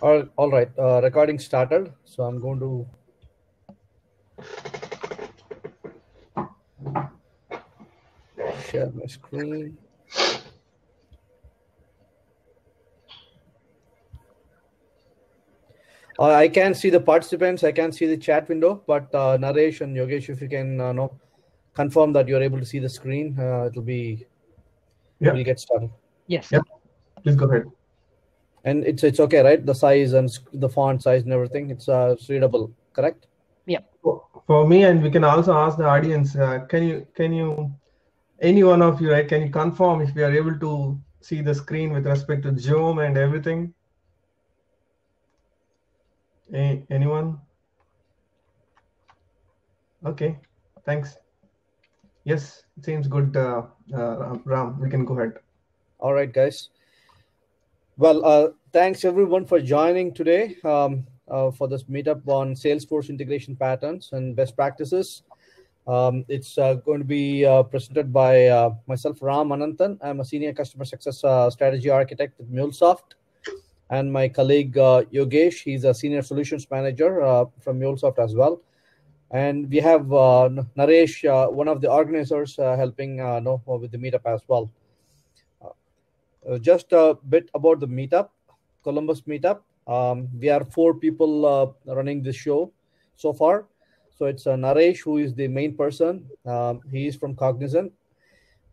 All right. Recording started. So I'm going to share my screen. I can see the participants. I can see the chat window. But Naresh and Yogesh, if you can confirm that you're able to see the screen, it'll be. Yeah. We'll get started. Yes. Yeah. Please go ahead. And it's okay, right? The size and the font size and everything. It's readable, correct? Yeah. For me, and we can also ask the audience. Can you any one of you, right? Can you confirm if we are able to see the screen with respect to Zoom and everything? Anyone? Okay. Thanks. Yes, it seems good. Ram, we can go ahead. All right, guys. Well, thanks everyone for joining today for this meetup on Salesforce integration patterns and best practices. It's going to be presented by myself, Ram Ananthan. I'm a senior customer success strategy architect at MuleSoft, and my colleague Yogesh. He's a senior solutions manager from MuleSoft as well. And we have Naresh, one of the organizers, helping with the meetup as well. Just a bit about the meetup, Columbus meetup. We are 4 people running this show so far. So it's Naresh, who is the main person. He is from Cognizant.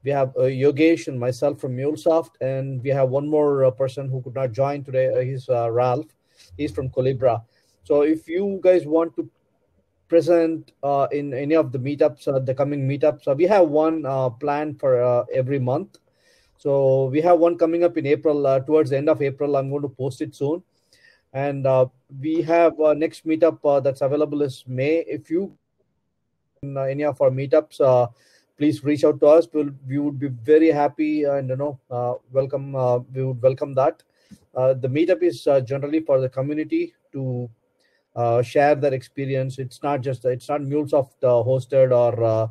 We have Yogesh and myself from MuleSoft, and we have one more person who could not join today. He's Ralph. He's from Colibra. So if you guys want to present in any of the meetups, the coming meetups, we have one planned for every month. So we have one coming up in April, towards the end of April. I'm going to post it soon. And we have next meetup that's available is May. If you in any of our meetups, please reach out to us. We would be very happy and welcome. We would welcome that. The meetup is generally for the community to share their experience. It's not MuleSoft hosted, or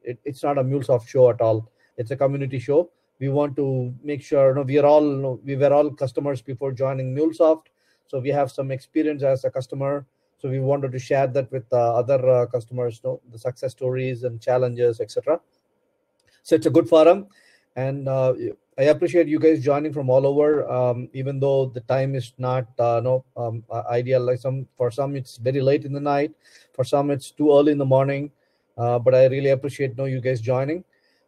it's not a MuleSoft show at all. It's a community show. We want to make sure we were all customers before joining MuleSoft, so we have some experience as a customer. So we wanted to share that with other customers, the success stories and challenges, etc. So it's a good forum, and I appreciate you guys joining from all over. Even though the time is not ideal, like for some it's very late in the night, for some it's too early in the morning. But I really appreciate you guys joining.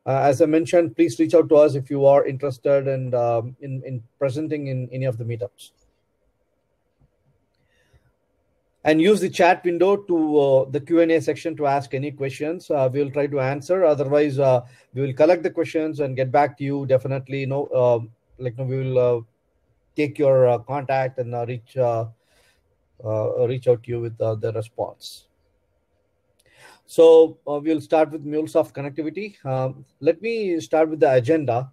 As I mentioned, please reach out to us if you are interested in presenting in any of the meetups. And use the chat window to the Q&A section to ask any questions. We'll try to answer. Otherwise, we will collect the questions and get back to you. Definitely, we will take your contact and reach out to you with the response. So we'll start with MuleSoft connectivity. Let me start with the agenda.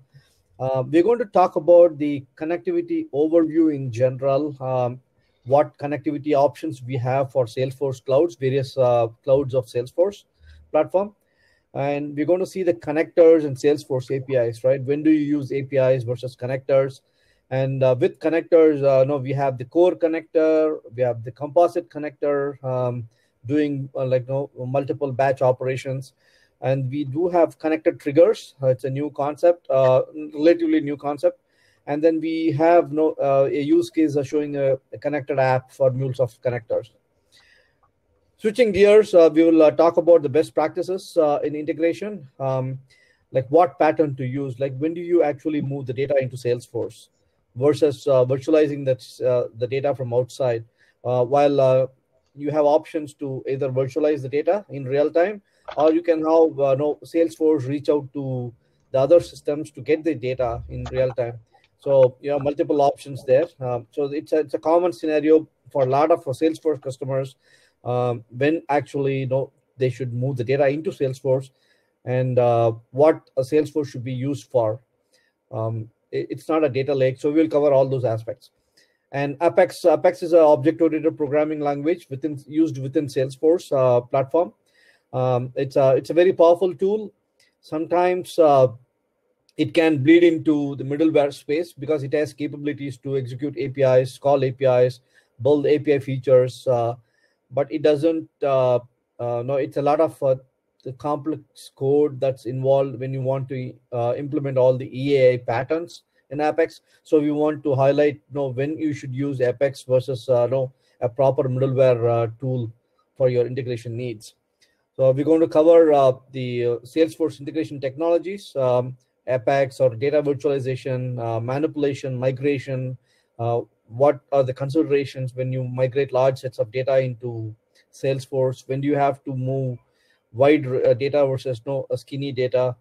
We're going to talk about the connectivity overview in general, what connectivity options we have for Salesforce clouds, various clouds of Salesforce platform. And we're going to see the connectors and Salesforce APIs, right? When do you use APIs versus connectors? And with connectors, we have the core connector, we have the composite connector, doing multiple batch operations, and we do have connected triggers. It's a new concept, relatively new concept. And then we have a use case showing a connected app for MuleSoft connectors. Switching gears, we will talk about the best practices in integration, like what pattern to use, like when do you actually move the data into Salesforce versus virtualizing the data from outside. While you have options to either virtualize the data in real time, or you can have Salesforce reach out to the other systems to get the data in real time. So you have multiple options there. So it's a common scenario for a lot of Salesforce customers when actually they should move the data into Salesforce, and what a Salesforce should be used for. It's not a data lake, so we'll cover all those aspects. And Apex is an object-oriented programming language used within Salesforce platform. It's a very powerful tool. Sometimes It can bleed into the middleware space because it has capabilities to execute APIs, call APIs, build API features, but it doesn't. No, it's a lot of the complex code that's involved when you want to implement all the EAI patterns in Apex. So we want to highlight, when you should use Apex versus a proper middleware tool for your integration needs. So we're going to cover the Salesforce integration technologies, Apex or data virtualization, manipulation, migration. What are the considerations when you migrate large sets of data into Salesforce? When do you have to move wide data versus skinny data?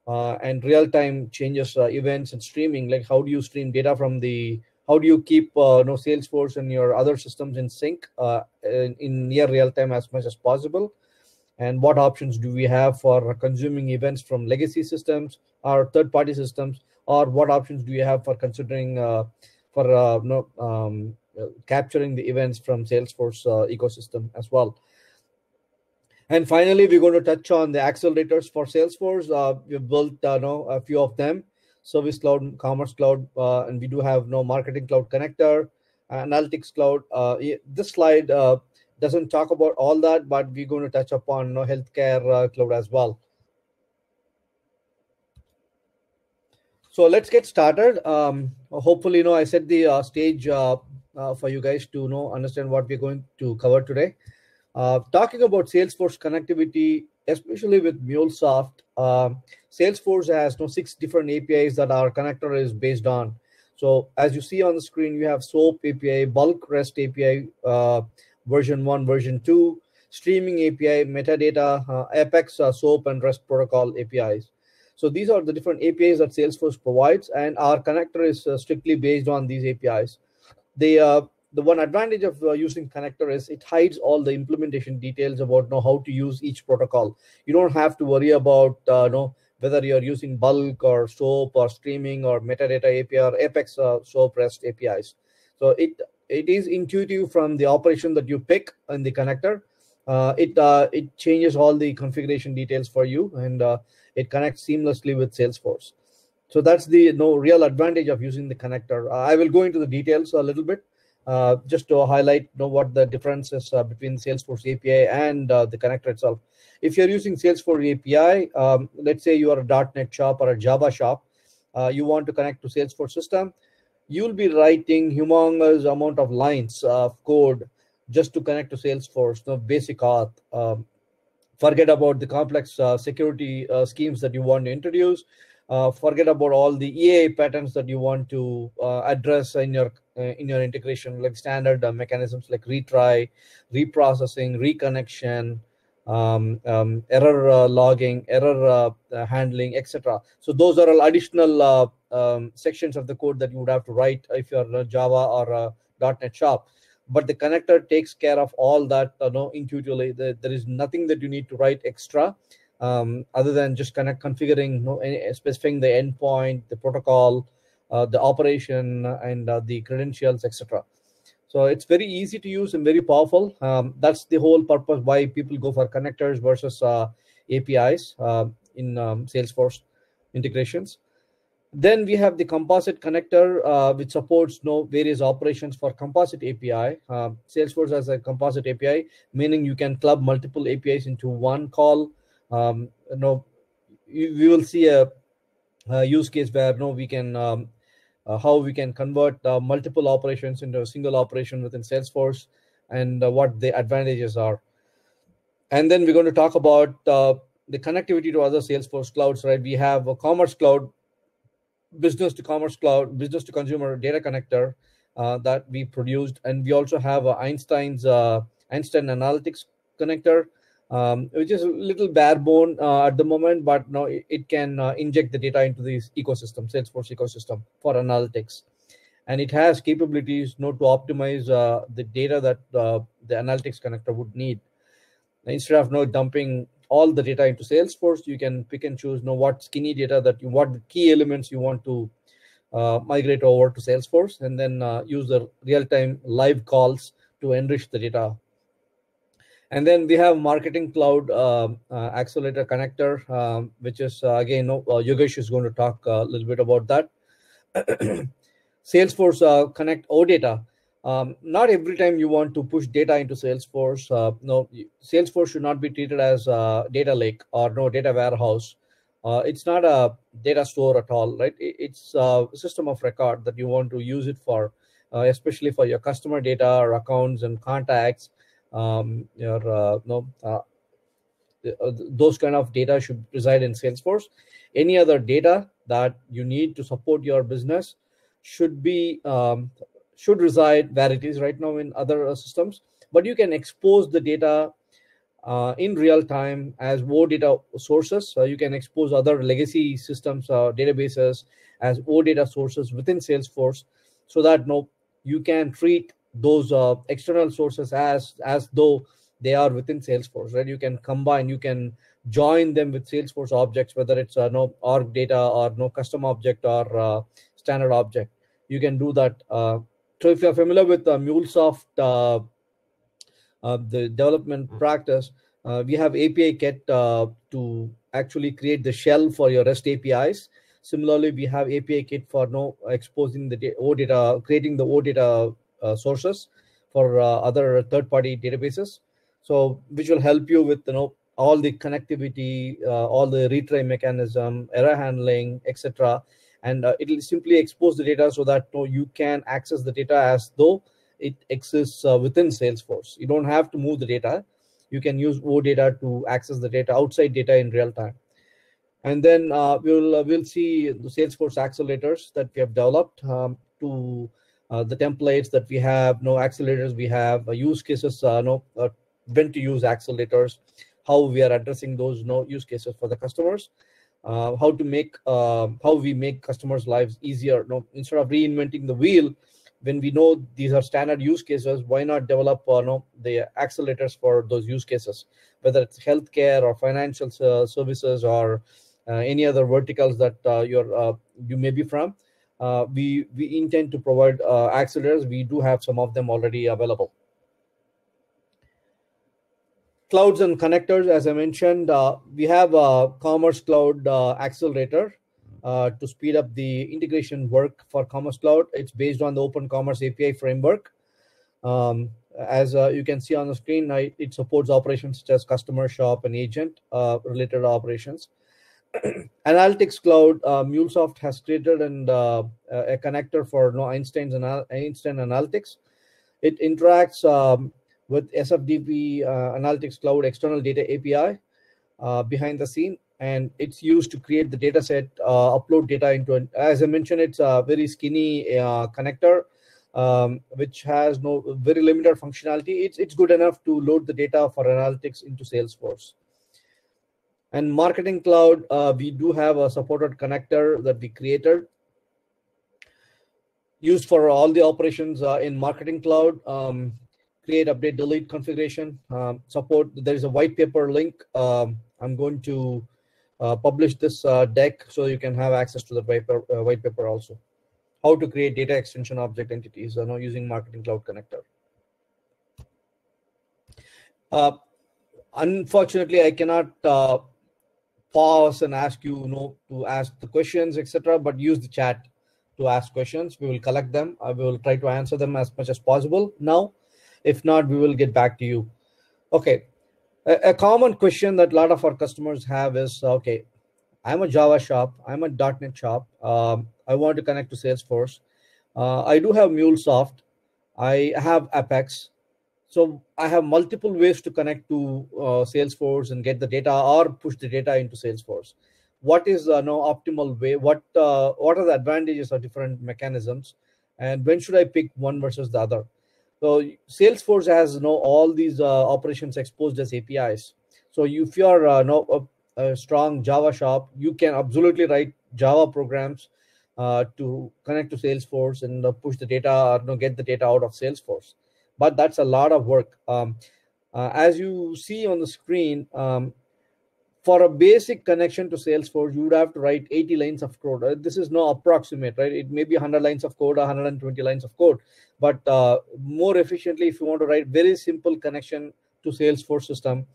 And real-time changes, events, and streaming. Like, how do you stream data from how do you keep Salesforce and your other systems in sync in near real-time as much as possible? And what options do we have for consuming events from legacy systems or third-party systems, or what options do you have for considering capturing the events from Salesforce ecosystem as well? And finally, we're going to touch on the accelerators for Salesforce. We've built a few of them: Service Cloud, Commerce Cloud, and we do have Marketing Cloud Connector, Analytics Cloud. This slide doesn't talk about all that, but we're going to touch upon Healthcare Cloud as well. So let's get started. Hopefully, I set the stage for you guys to understand what we're going to cover today. Talking about Salesforce connectivity, especially with MuleSoft, Salesforce has 6 different APIs that our connector is based on. So as you see on the screen, you have SOAP API, Bulk REST API, version 1, version 2, Streaming API, Metadata, Apex, SOAP, and REST Protocol APIs. So these are the different APIs that Salesforce provides, and our connector is strictly based on these APIs. The one advantage of using connector is it hides all the implementation details about how to use each protocol. You don't have to worry about whether you're using Bulk or SOAP or Streaming or Metadata API or Apex SOAP REST APIs. So it is intuitive from the operation that you pick in the connector. It changes all the configuration details for you, and it connects seamlessly with Salesforce. So that's the real advantage of using the connector. I will go into the details a little bit. Just to highlight what the difference is between Salesforce API and the connector itself. If you're using Salesforce API, let's say you are a .NET shop or a Java shop, you want to connect to Salesforce system, you'll be writing humongous amount of lines of code just to connect to Salesforce, basic auth. Forget about the complex security schemes that you want to introduce. Forget about all the EA patterns that you want to address in your integration, like standard mechanisms like retry, reprocessing, reconnection, error logging, error handling, etc. So those are all additional sections of the code that you would have to write if you're a Java or a .NET shop. But the connector takes care of all that intuitively. There is nothing that you need to write extra. Other than just configuring, specifying the endpoint, the protocol, the operation, and the credentials, etc. So it's very easy to use and very powerful. That's the whole purpose why people go for connectors versus APIs in Salesforce integrations. Then we have the Composite Connector, which supports various operations for Composite API. Salesforce has a Composite API, meaning you can club multiple APIs into one call. We will see a use case where we can how we can convert multiple operations into a single operation within Salesforce, and what the advantages are. And then we're going to talk about the connectivity to other Salesforce clouds. Right? We have a Commerce Cloud, Business to Commerce Cloud, Business to Consumer Data Connector that we produced, and we also have Einstein Analytics Connector, which is a little bare bone at the moment, but it can inject the data into this ecosystem, Salesforce ecosystem, for analytics. And it has capabilities to optimize the data that the analytics connector would need. Instead of dumping all the data into Salesforce, you can pick and choose what skinny data what key elements you want to migrate over to Salesforce, and then use the real-time live calls to enrich the data. And then we have Marketing Cloud Accelerator Connector, which is again, Yogesh is going to talk a little bit about that. Salesforce Connect OData. Not every time you want to push data into Salesforce. No, Salesforce should not be treated as a data lake or no data warehouse. It's not a data store at all, right? It's a system of record that you want to use it for, especially for your customer data or accounts and contacts. Those kind of data should reside in Salesforce. Any other data that you need to support your business should reside where it is right now in other systems. But you can expose the data in real time as OData sources. You can expose other legacy systems, databases as OData sources within Salesforce, so that you can treat those external sources as though they are within Salesforce, right? You can combine, you can join them with Salesforce objects, whether it's org data or custom object or standard object. You can do that. So if you're familiar with MuleSoft, the development practice, we have API Kit to actually create the shell for your REST APIs. Similarly, we have API Kit for exposing the OData, creating the OData sources for other third-party databases. So which will help you with all the connectivity, all the retry mechanism, error handling, etc. And it will simply expose the data so that you can access the data as though it exists within Salesforce. You don't have to move the data. You can use OData to access the data, outside data in real time. And then we'll see the Salesforce accelerators that we have developed to the templates that we have, accelerators we have, use cases, when to use accelerators, how we are addressing those use cases for the customers, how we make customers' lives easier. Instead of reinventing the wheel, when we know these are standard use cases, why not develop the accelerators for those use cases, whether it's healthcare or financial services or any other verticals that you may be from. We intend to provide accelerators. We do have some of them already available. Clouds and connectors, as I mentioned, we have a Commerce Cloud Accelerator to speed up the integration work for Commerce Cloud. It's based on the Open Commerce API framework. As you can see on the screen, it supports operations such as customer, shop, and agent related operations. Analytics Cloud, MuleSoft has created a connector for Einstein Analytics. It interacts with SFDC Analytics Cloud external data API behind the scene, and it's used to create the data set, upload data into as I mentioned, it's a very skinny connector, which has very limited functionality. It's good enough to load the data for analytics into Salesforce. And Marketing Cloud, we do have a supported connector that we created, used for all the operations in Marketing Cloud. Create, update, delete configuration, support. There's a white paper link. I'm going to publish this deck so you can have access to the white paper also. How to create data extension object entities using Marketing Cloud Connector. Unfortunately, I cannot pause and ask you, to ask the questions, etc. But use the chat to ask questions. We will collect them. I will try to answer them as much as possible now. If not, we will get back to you. Okay. A common question that a lot of our customers have is, okay, I'm a Java shop, I'm a .NET shop, I want to connect to Salesforce. I do have MuleSoft, I have Apex. So I have multiple ways to connect to Salesforce and get the data or push the data into Salesforce. What is the optimal way? What are the advantages of different mechanisms? And when should I pick one versus the other? So Salesforce has all these operations exposed as APIs. So if you are a strong Java shop, you can absolutely write Java programs to connect to Salesforce and push the data or get the data out of Salesforce. But that's a lot of work. As you see on the screen, for a basic connection to Salesforce, you would have to write 80 lines of code. This is no approximate, right? It may be 100 lines of code or 120 lines of code. But more efficiently, if you want to write very simple connection to Salesforce system,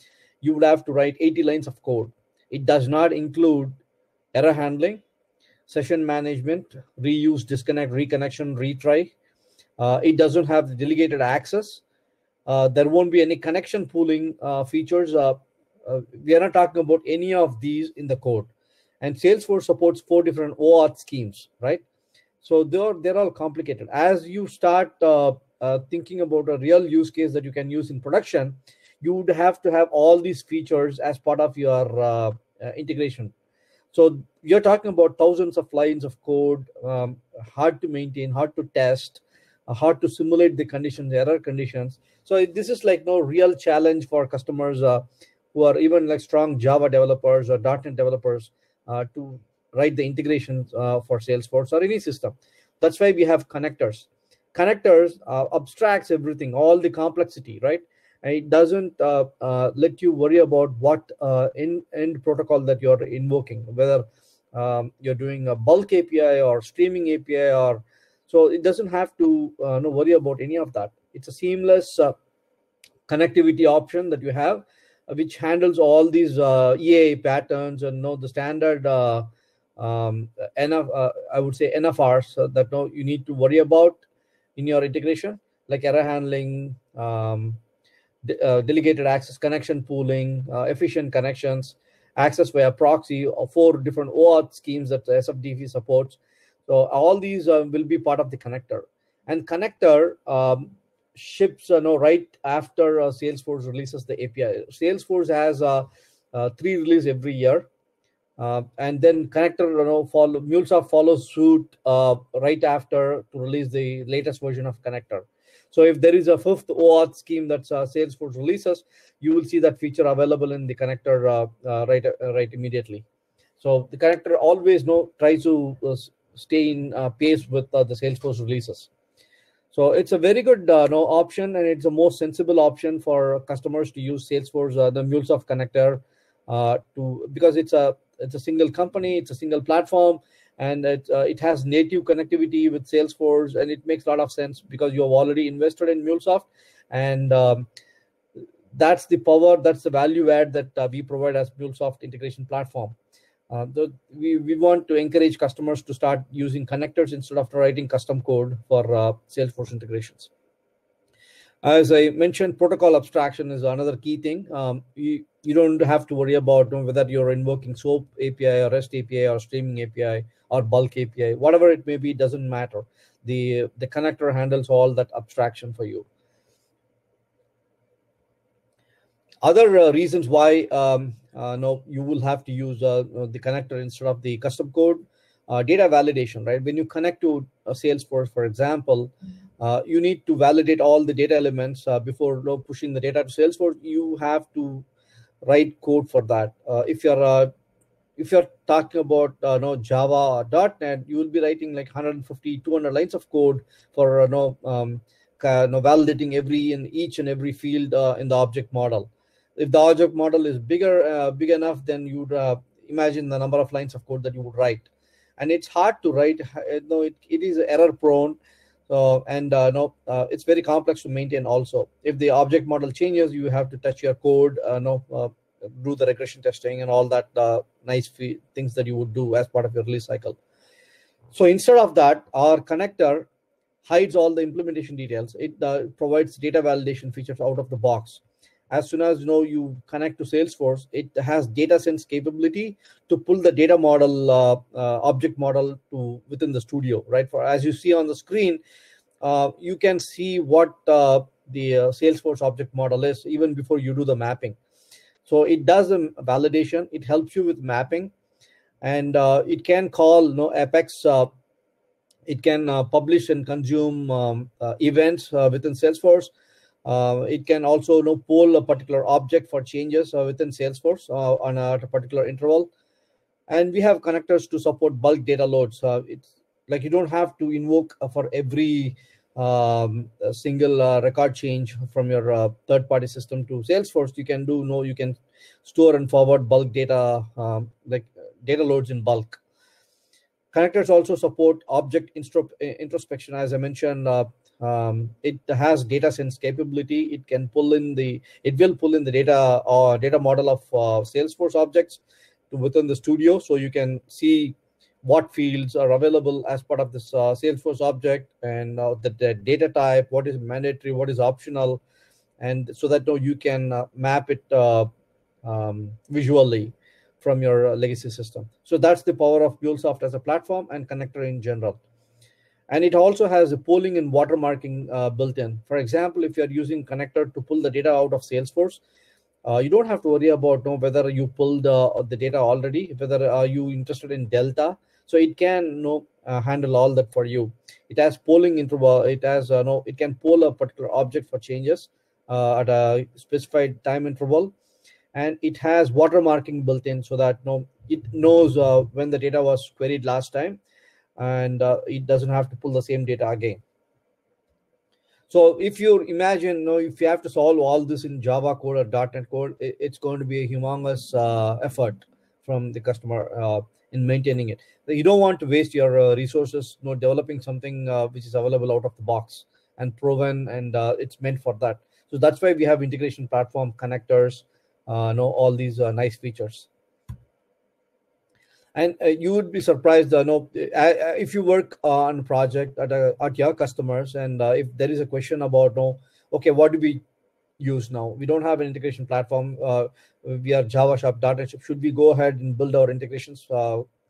you would have to write 80 lines of code. It does not include error handling, session management, reuse, disconnect, reconnection, retry. It doesn't have the delegated access. There won't be any connection pooling features. We are not talking about any of these in the code. And Salesforce supports 4 different OAuth schemes, right? So they're all complicated. As you start thinking about a real use case that you can use in production, you would have to have all these features as part of your integration. So you're talking about thousands of lines of code, hard to maintain, hard to test, hard to simulate the conditions, error conditions. So this is like no real challenge for customers who are even like strong Java developers or .NET developers to write the integrations for Salesforce or any system. That's why we have connectors. Connectors abstracts everything, all the complexity, right? And it doesn't let you worry about what end protocol that you're invoking, whether you're doing a bulk API or streaming API, or so it doesn't have to no worry about any of that. It's a seamless connectivity option that you have, which handles all these EA patterns and the standard I would say NFRs that you need to worry about in your integration, like error handling, delegated access, connection pooling, efficient connections, access via proxy, or 4 different OAuth schemes that SFDC supports. So all these will be part of the connector. And connector ships right after Salesforce releases the API. Salesforce has 3 releases every year. And then connector MuleSoft follows suit right after to release the latest version of connector. So if there is a 5th OAuth scheme that Salesforce releases, you will see that feature available in the connector right immediately. So the connector always tries to stay in pace with the Salesforce releases. So it's a very good option, and it's a most sensible option for customers to use Salesforce, the MuleSoft connector, because it's a single company, it's a single platform, and it has native connectivity with Salesforce, and it makes a lot of sense because you have already invested in MuleSoft, and that's the power, that's the value add that we provide as MuleSoft integration platform. We want to encourage customers to start using connectors instead of writing custom code for Salesforce integrations. As I mentioned, protocol abstraction is another key thing. You don't have to worry about whether you're invoking SOAP API or REST API or streaming API or bulk API, whatever it may be, it doesn't matter. The connector handles all that abstraction for you. Other reasons why you will have to use the connector instead of the custom code, data validation, right? When you connect to Salesforce, for example, you need to validate all the data elements before pushing the data to Salesforce. You have to write code for that. If you're talking about Java or .NET, you will be writing like 150, 200 lines of code for validating each and every field in the object model. If the object model is big enough, then you would imagine the number of lines of code that you would write. And it's hard to write. It is error prone. It's very complex to maintain also. If the object model changes, you have to touch your code, do the regression testing and all that nice things that you would do as part of your release cycle. So instead of that, our connector hides all the implementation details. It provides data validation features out of the box. As soon as you connect to Salesforce, it has data sense capability to pull the data model, object model to within the studio, right? For as you see on the screen, you can see what the Salesforce object model is even before you do the mapping. So it does a validation. It helps you with mapping, and it can call Apex. It can publish and consume events within Salesforce. It can also poll a particular object for changes within Salesforce on a particular interval. And we have connectors to support bulk data loads. It's like you don't have to invoke for every single record change from your third-party system to Salesforce. You can you can store and forward bulk data, like data loads in bulk. Connectors also support object introspection. As I mentioned, It has data sense capability. It can pull in the, it will pull in the data or data model of Salesforce objects to within the studio, so you can see what fields are available as part of this Salesforce object, and the data type, what is mandatory, what is optional, and so that you can map it visually from your legacy system. So that's the power of MuleSoft as a platform and connector in general. And it also has a polling and watermarking built in. For example, if you're using connector to pull the data out of Salesforce, you don't have to worry about whether you pulled the data already, whether are you interested in Delta. So it can handle all that for you. It has polling interval. It has it can poll a particular object for changes at a specified time interval, and it has watermarking built in so that it knows when the data was queried last time, and it doesn't have to pull the same data again. So if you imagine, if you have to solve all this in Java code or .NET code, it's going to be a humongous effort from the customer in maintaining it. You don't want to waste your resources developing something which is available out of the box and proven, and it's meant for that. So that's why we have integration platform, connectors, all these nice features. And you would be surprised, if you work on a project at your customers, and if there is a question about, okay, what do we use now? We don't have an integration platform. We are Java shop, .NET shop. Should we go ahead and build our integrations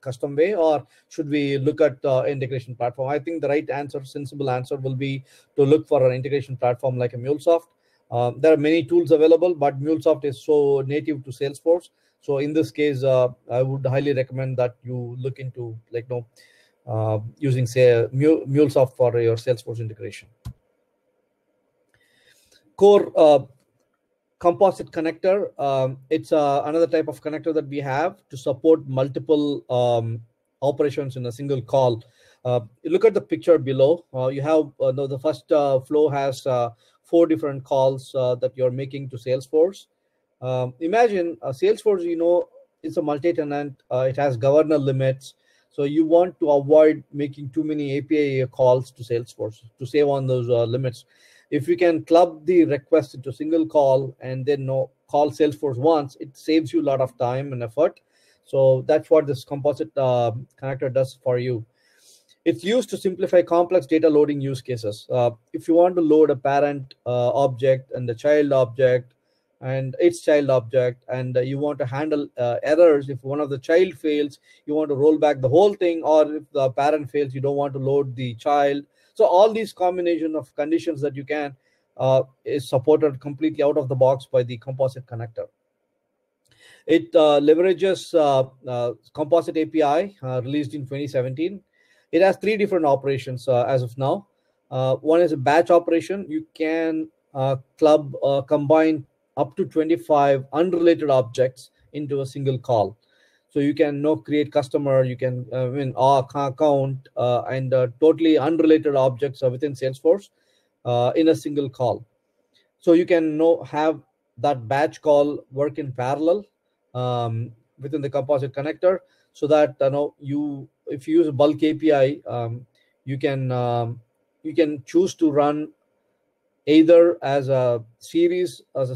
custom way, or should we look at integration platform? I think the right answer, sensible answer, will be to look for an integration platform like a MuleSoft. There are many tools available, but MuleSoft is so native to Salesforce. So in this case, I would highly recommend that you look into using say MuleSoft for your Salesforce integration. Core Composite Connector. It's another type of connector that we have to support multiple operations in a single call. You look at the picture below. You have the first flow has 4 different calls that you're making to Salesforce. Imagine Salesforce, it's a multi-tenant. It has governor limits. So you want to avoid making too many API calls to Salesforce to save on those limits. If you can club the request into a single call and then call Salesforce once, it saves you a lot of time and effort. So that's what this composite connector does for you. It's used to simplify complex data loading use cases. If you want to load a parent object and the child object and its child object, and you want to handle errors. If one of the child fails, you want to roll back the whole thing, or if the parent fails, you don't want to load the child. So all these combination of conditions that you can is supported completely out of the box by the Composite Connector. It leverages Composite API released in 2017. It has 3 different operations as of now. One is a batch operation. You can combine up to 25 unrelated objects into a single call. So you can create customer, you can account and totally unrelated objects within Salesforce in a single call. So you can have that batch call work in parallel within the Composite Connector, so that if you use a bulk API, you can choose to run either as a series, as a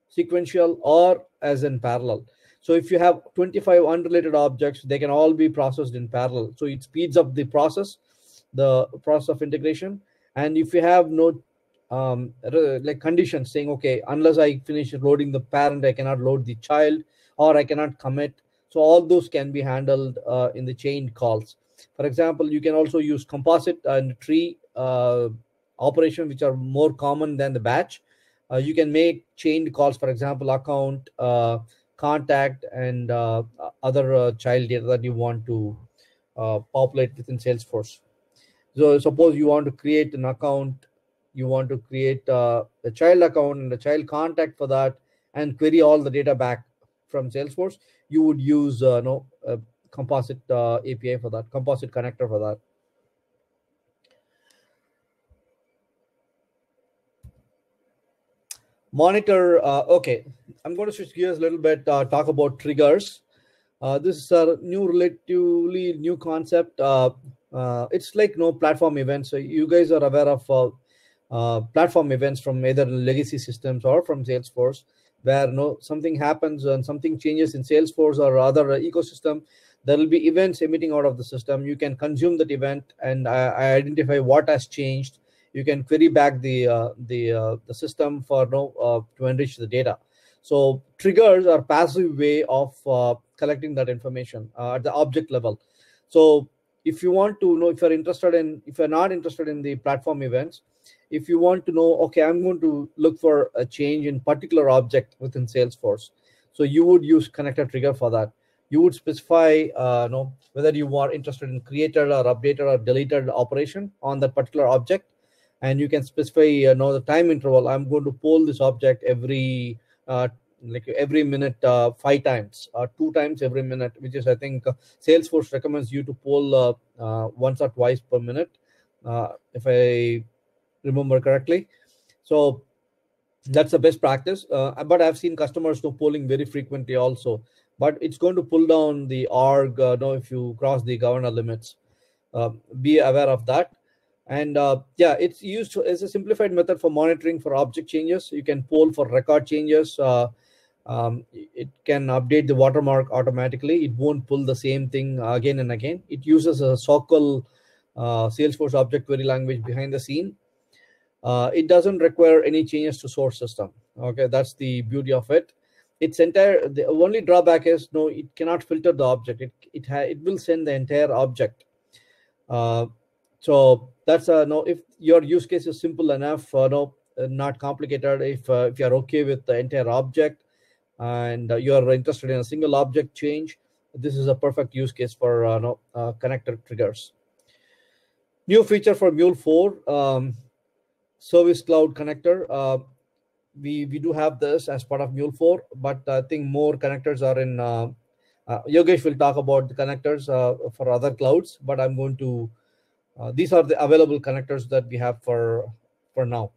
sequential, or as in parallel. So if you have 25 unrelated objects, they can all be processed in parallel. So it speeds up the process of integration. And if you have like conditions saying, okay, unless I finish loading the parent, I cannot load the child, or I cannot commit. So all those can be handled in the chained calls. For example, you can also use composite and tree operation, which are more common than the batch. You can make chained calls, for example, account, contact, and other child data that you want to populate within Salesforce. So suppose you want to create an account, you want to create a child account and a child contact for that, and query all the data back from Salesforce. You would use a composite API for that, composite connector for that. Monitor. Okay, I'm going to switch gears a little bit, talk about triggers. This is a relatively new concept. it's like no platform events. So you guys are aware of platform events from either legacy systems or from Salesforce, where no something happens and something changes in Salesforce or other ecosystem. There will be events emitting out of the system. You can consume that event and identify what has changed. You can query back the system for to enrich the data. So triggers are passive way of collecting that information at the object level. So if you want to know, if you're not interested in the platform events, if you want to know, okay, I'm going to look for a change in particular object within Salesforce, so you would use connector trigger for that. You would specify whether you are interested in created or updated or deleted operation on that particular object, and you can specify the time interval. I'm going to poll this object every every minute 5 times or 2 times every minute, which is I think Salesforce recommends you to poll once or twice per minute, if I remember correctly. So that's the best practice, but I've seen customers polling very frequently also, but it's going to pull down the org if you cross the governor limits. Be aware of that. And yeah, it's used as a simplified method for monitoring for object changes. You can poll for record changes. It can update the watermark automatically. It won't pull the same thing again and again. It uses a SOQL Salesforce object query language behind the scene. It doesn't require any changes to source system. Okay, that's the beauty of it. The only drawback is it cannot filter the object. It will send the entire object. So that's if your use case is simple enough, not complicated. If you're okay with the entire object and you're interested in a single object change, this is a perfect use case for connector triggers. New feature for Mule 4. Service Cloud Connector. We do have this as part of Mule 4, but I think more connectors are in. Yogesh will talk about the connectors for other clouds, but I'm going to. These are the available connectors that we have for now.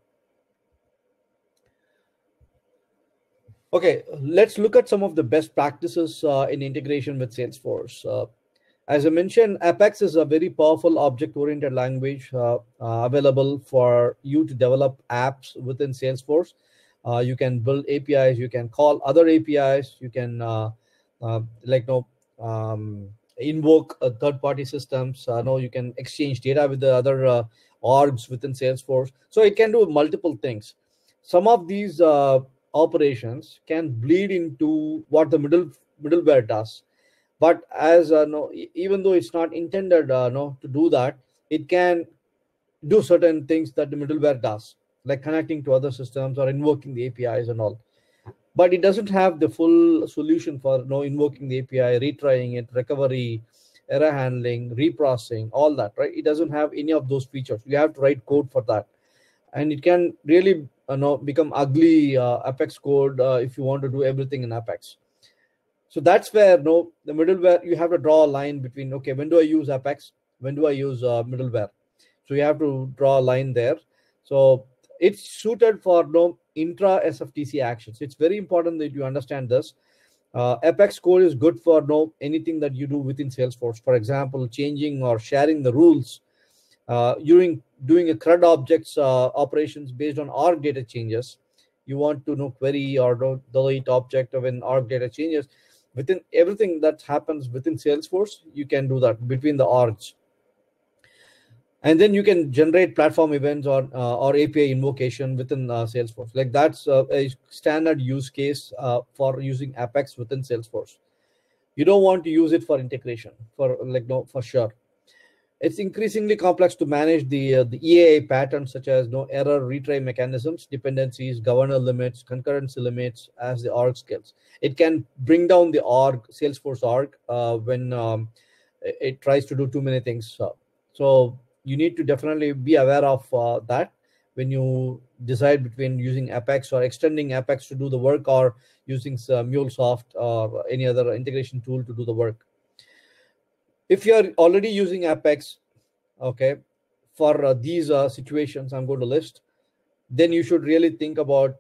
Okay, let's look at some of the best practices in integration with Salesforce. As I mentioned, Apex is a very powerful object-oriented language available for you to develop apps within Salesforce. You can build APIs, you can call other APIs, you can invoke third-party systems. You can exchange data with the other orgs within Salesforce. So it can do multiple things. Some of these operations can bleed into what the middleware does. But as even though it's not intended to do that, it can do certain things that the middleware does, like connecting to other systems or invoking the APIs and all. But it doesn't have the full solution for invoking the API, retrying it, recovery, error handling, reprocessing, all that, right? It doesn't have any of those features. You have to write code for that, and it can really become ugly Apex code if you want to do everything in Apex. So that's where the middleware, you have to draw a line between, okay, when do I use Apex? When do I use middleware? So you have to draw a line there. So it's suited for intra SFDC actions. It's very important that you understand this. Apex code is good for anything that you do within Salesforce. For example, changing or sharing the rules, doing a CRUD objects operations based on org data changes. You want to query or delete object when org data changes. Within everything that happens within Salesforce, you can do that between the orgs. And then you can generate platform events or API invocation within Salesforce. Like that's a standard use case for using Apex within Salesforce. You don't want to use it for integration, for sure. It's increasingly complex to manage the EAI patterns such as error retry mechanisms, dependencies, governor limits, concurrency limits as the org scales. It can bring down the Salesforce org when it tries to do too many things. So you need to definitely be aware of that when you decide between using Apex or extending Apex to do the work, or using MuleSoft or any other integration tool to do the work. If you're already using Apex, okay, for these situations I'm going to list, then you should really think about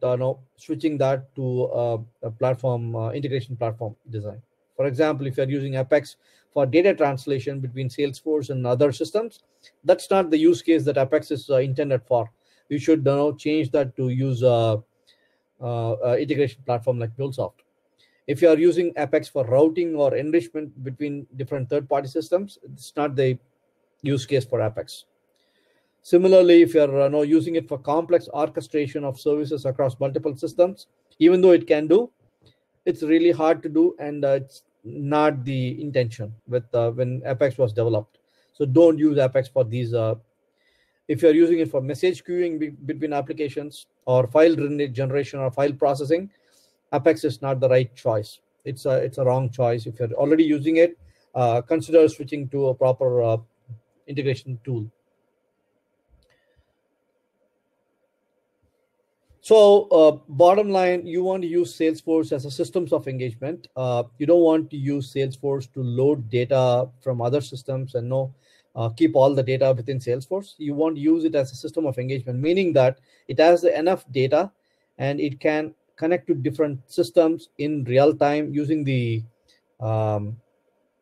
switching that to a platform integration platform design. For example, if you're using Apex for data translation between Salesforce and other systems, that's not the use case that Apex is intended for. You should change that to use integration platform like MuleSoft. If you are using Apex for routing or enrichment between different third-party systems, it's not the use case for Apex. Similarly, if you're using it for complex orchestration of services across multiple systems, even though it can do, it's really hard to do, and it's not the intention with when Apex was developed. So don't use Apex for these. If you're using it for message queuing between applications or file generation or file processing, Apex is not the right choice. It's a wrong choice. If you're already using it, consider switching to a proper integration tool. So bottom line, you want to use Salesforce as a systems of engagement. You don't want to use Salesforce to load data from other systems and keep all the data within Salesforce. You want to use it as a system of engagement, meaning that it has enough data and it can connect to different systems in real time using the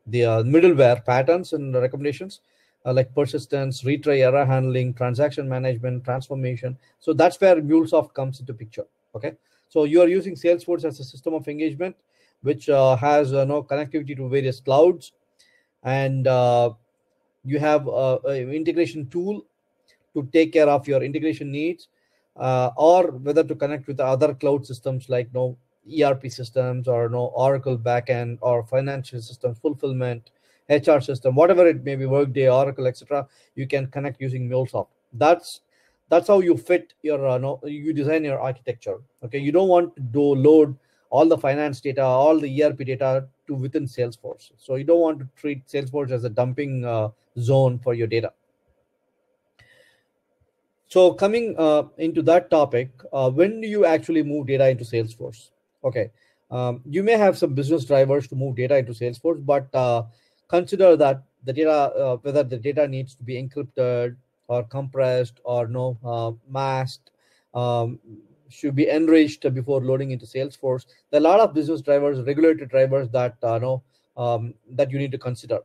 middleware patterns and recommendations like persistence, retry, error handling, transaction management, transformation. So that's where MuleSoft comes into picture. Okay, so you are using Salesforce as a system of engagement, which has connectivity to various clouds, and you have an integration tool to take care of your integration needs, or whether to connect with other cloud systems like ERP systems or Oracle backend or financial systems, fulfillment, HR system, whatever it may be, Workday, Oracle, etc. You can connect using MuleSoft. That's how you fit your you design your architecture. Okay, you don't want to load all the finance data, all the ERP data to within Salesforce. So you don't want to treat Salesforce as a dumping zone for your data. So coming into that topic, when do you actually move data into Salesforce? Okay, you may have some business drivers to move data into Salesforce, but consider that the data, whether the data needs to be encrypted or compressed or masked, should be enriched before loading into Salesforce. There are a lot of business drivers, regulatory drivers that that you need to consider.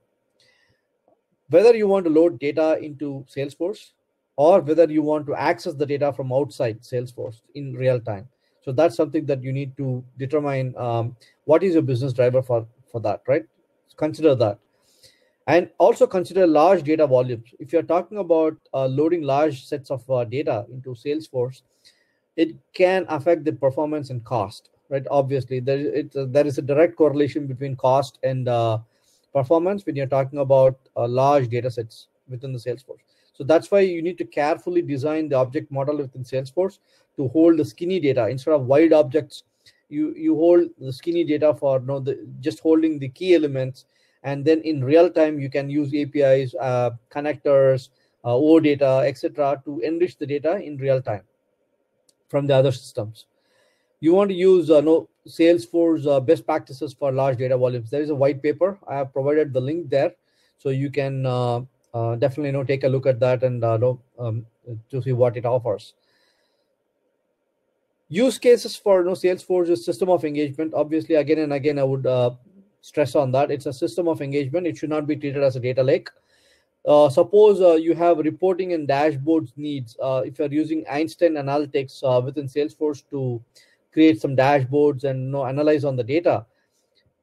Whether you want to load data into Salesforce or whether you want to access the data from outside Salesforce in real time. So that's something that you need to determine. What is your business driver for that, right? Consider that. And also consider large data volumes. If you're talking about loading large sets of data into Salesforce, it can affect the performance and cost, right? Obviously, there is a direct correlation between cost and performance when you're talking about large data sets within the Salesforce. So that's why you need to carefully design the object model within Salesforce to hold the skinny data instead of wide objects. You hold the skinny data for just holding the key elements, and then in real time you can use APIs, connectors, OData, etc. to enrich the data in real time from the other systems. You want to use Salesforce best practices for large data volumes. There is a white paper. I have provided the link there, so you can definitely take a look at that and to see what it offers. Use cases for Salesforce's system of engagement. Obviously, again and again, I would stress on that. It's a system of engagement. It should not be treated as a data lake. Suppose you have reporting and dashboards needs. If you're using Einstein Analytics within Salesforce to create some dashboards and analyze on the data,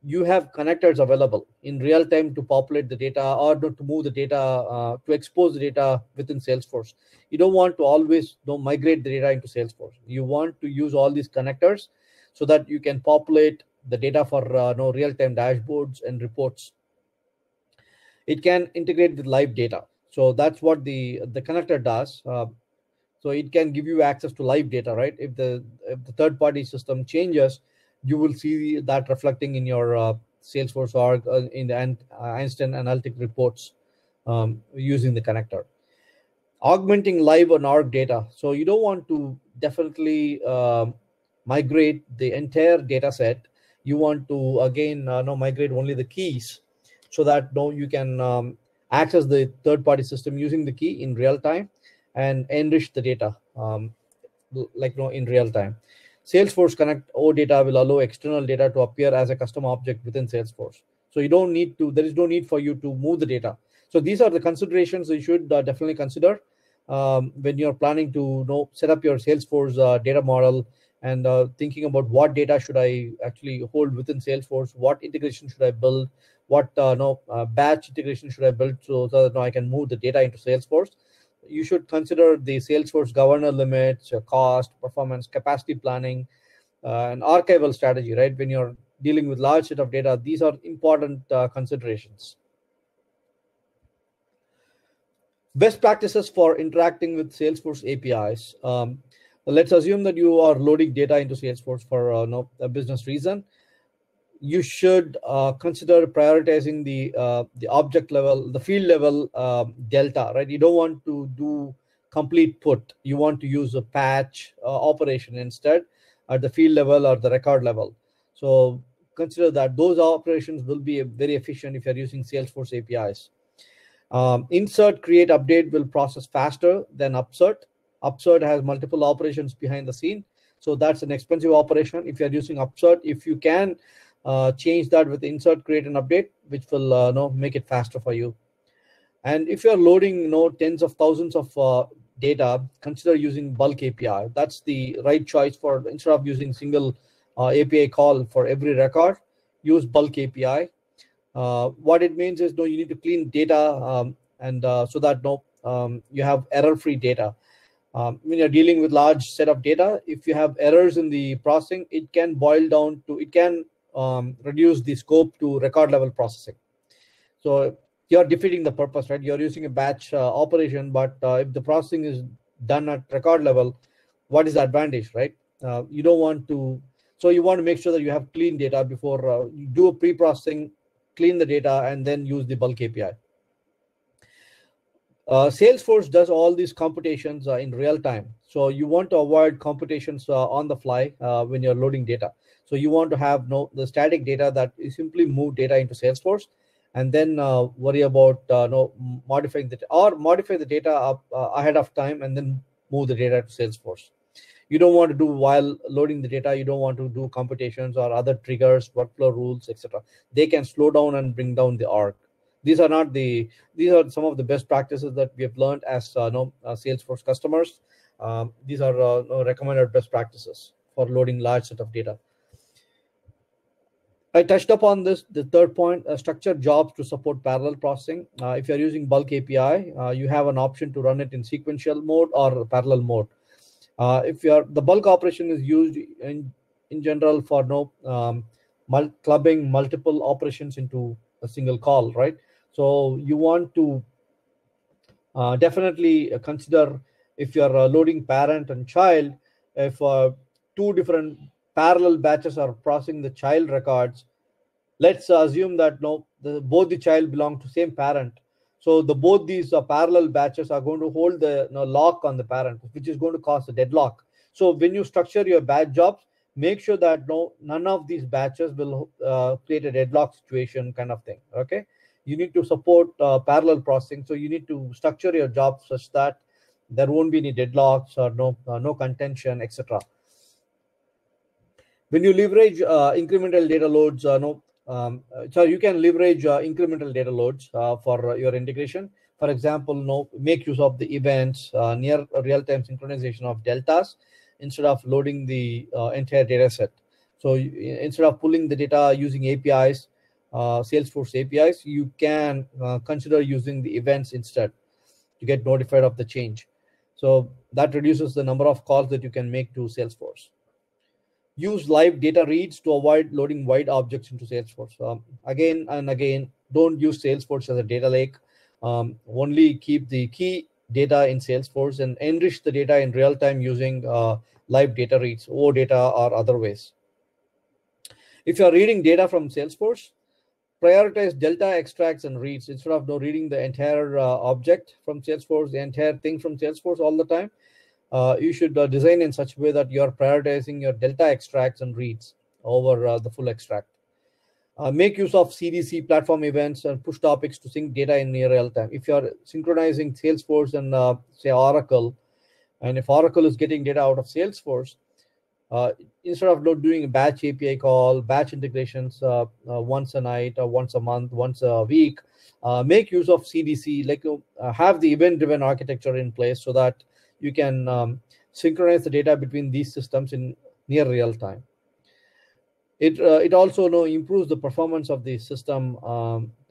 you have connectors available in real time to populate the data or to move the data, to expose the data within Salesforce. You don't want to always migrate the data into Salesforce. You want to use all these connectors so that you can populate the data for real-time dashboards and reports. It can integrate with live data. So that's what the connector does. So it can give you access to live data, right? If the third-party system changes, you will see that reflecting in your Salesforce org in the Einstein Analytic reports using the connector. Augmenting live and org data. So you don't want to definitely migrate the entire data set. You want to, again, migrate only the keys so that you can access the third-party system using the key in real time and enrich the data in real time. Salesforce Connect OData will allow external data to appear as a custom object within Salesforce. So you don't need to. There is no need for you to move the data. So these are the considerations you should definitely consider when you're planning to set up your Salesforce data model and thinking about what data should I actually hold within Salesforce, what integration should I build, what batch integration should I build so that I can move the data into Salesforce. You should consider the Salesforce governor limits, your cost, performance, capacity planning, and archival strategy, right? When you're dealing with large set of data, these are important considerations. Best practices for interacting with Salesforce APIs. Let's assume that you are loading data into Salesforce for a business reason. You should consider prioritizing the object level, the field level delta, right? You don't want to do complete put. You want to use a patch operation instead at the field level or the record level. So consider that those operations will be very efficient if you're using Salesforce APIs. Insert, create, update will process faster than upsert. Upsert has multiple operations behind the scene, so that's an expensive operation. If you're using upsert, if you can change that with insert, create, and update, which will make it faster for you. And if you're loading tens of thousands of data, consider using bulk API. That's the right choice for, instead of using single API call for every record, use bulk API. What it means is you need to clean data and so that you have error-free data. When you're dealing with large set of data, if you have errors in the processing, it can boil down to, it can reduce the scope to record level processing. So you're defeating the purpose, right? You're using a batch operation, but if the processing is done at record level, what is the advantage, right? You don't want to, so you want to make sure that you have clean data before you do a pre-processing, clean the data, and then use the bulk API. Salesforce does all these computations in real time. So you want to avoid computations on the fly when you're loading data. So you want to have the static data that is simply move data into Salesforce, and then worry about modifying modify the data up ahead of time, and then move the data to Salesforce. You don't want to do, while loading the data, you don't want to do computations or other triggers, workflow rules, etc. They can slow down and bring down the arc. These are some of the best practices that we have learned as Salesforce customers. These are recommended best practices for loading large set of data. I touched upon this, the third point, structure jobs to support parallel processing. If you're using bulk API, you have an option to run it in sequential mode or parallel mode. If the bulk operation is used in general for clubbing multiple operations into a single call, right? So you want to definitely consider, if you're loading parent and child, if two different parallel batches are processing the child records, let's assume that both the child belong to same parent. So both these parallel batches are going to hold the lock on the parent, which is going to cause a deadlock. So when you structure your batch jobs, make sure that none of these batches will create a deadlock situation kind of thing. Okay, you need to support parallel processing, so you need to structure your job such that there won't be any deadlocks or no contention, etc. When you leverage incremental data loads, so you can leverage incremental data loads for your integration. For example, make use of the events, near real-time synchronization of deltas instead of loading the entire data set. So instead of pulling the data using APIs, Salesforce APIs, you can consider using the events instead to get notified of the change. So that reduces the number of calls that you can make to Salesforce. Use live data reads to avoid loading wide objects into Salesforce. Again and again, don't use Salesforce as a data lake. Only keep the key data in Salesforce and enrich the data in real time using live data reads, OData, or other ways. If you're reading data from Salesforce, prioritize delta extracts and reads instead of reading the entire object from Salesforce, the entire thing from Salesforce all the time. You should design in such a way that you're prioritizing your delta extracts and reads over the full extract. Make use of CDC platform events and push topics to sync data in near real time. If you're synchronizing Salesforce and say Oracle, and if Oracle is getting data out of Salesforce, Instead of doing a batch API call, batch integrations once a night or once a month, once a week, make use of CDC, like have the event-driven architecture in place so that you can synchronize the data between these systems in near real time. It also improves the performance of the system.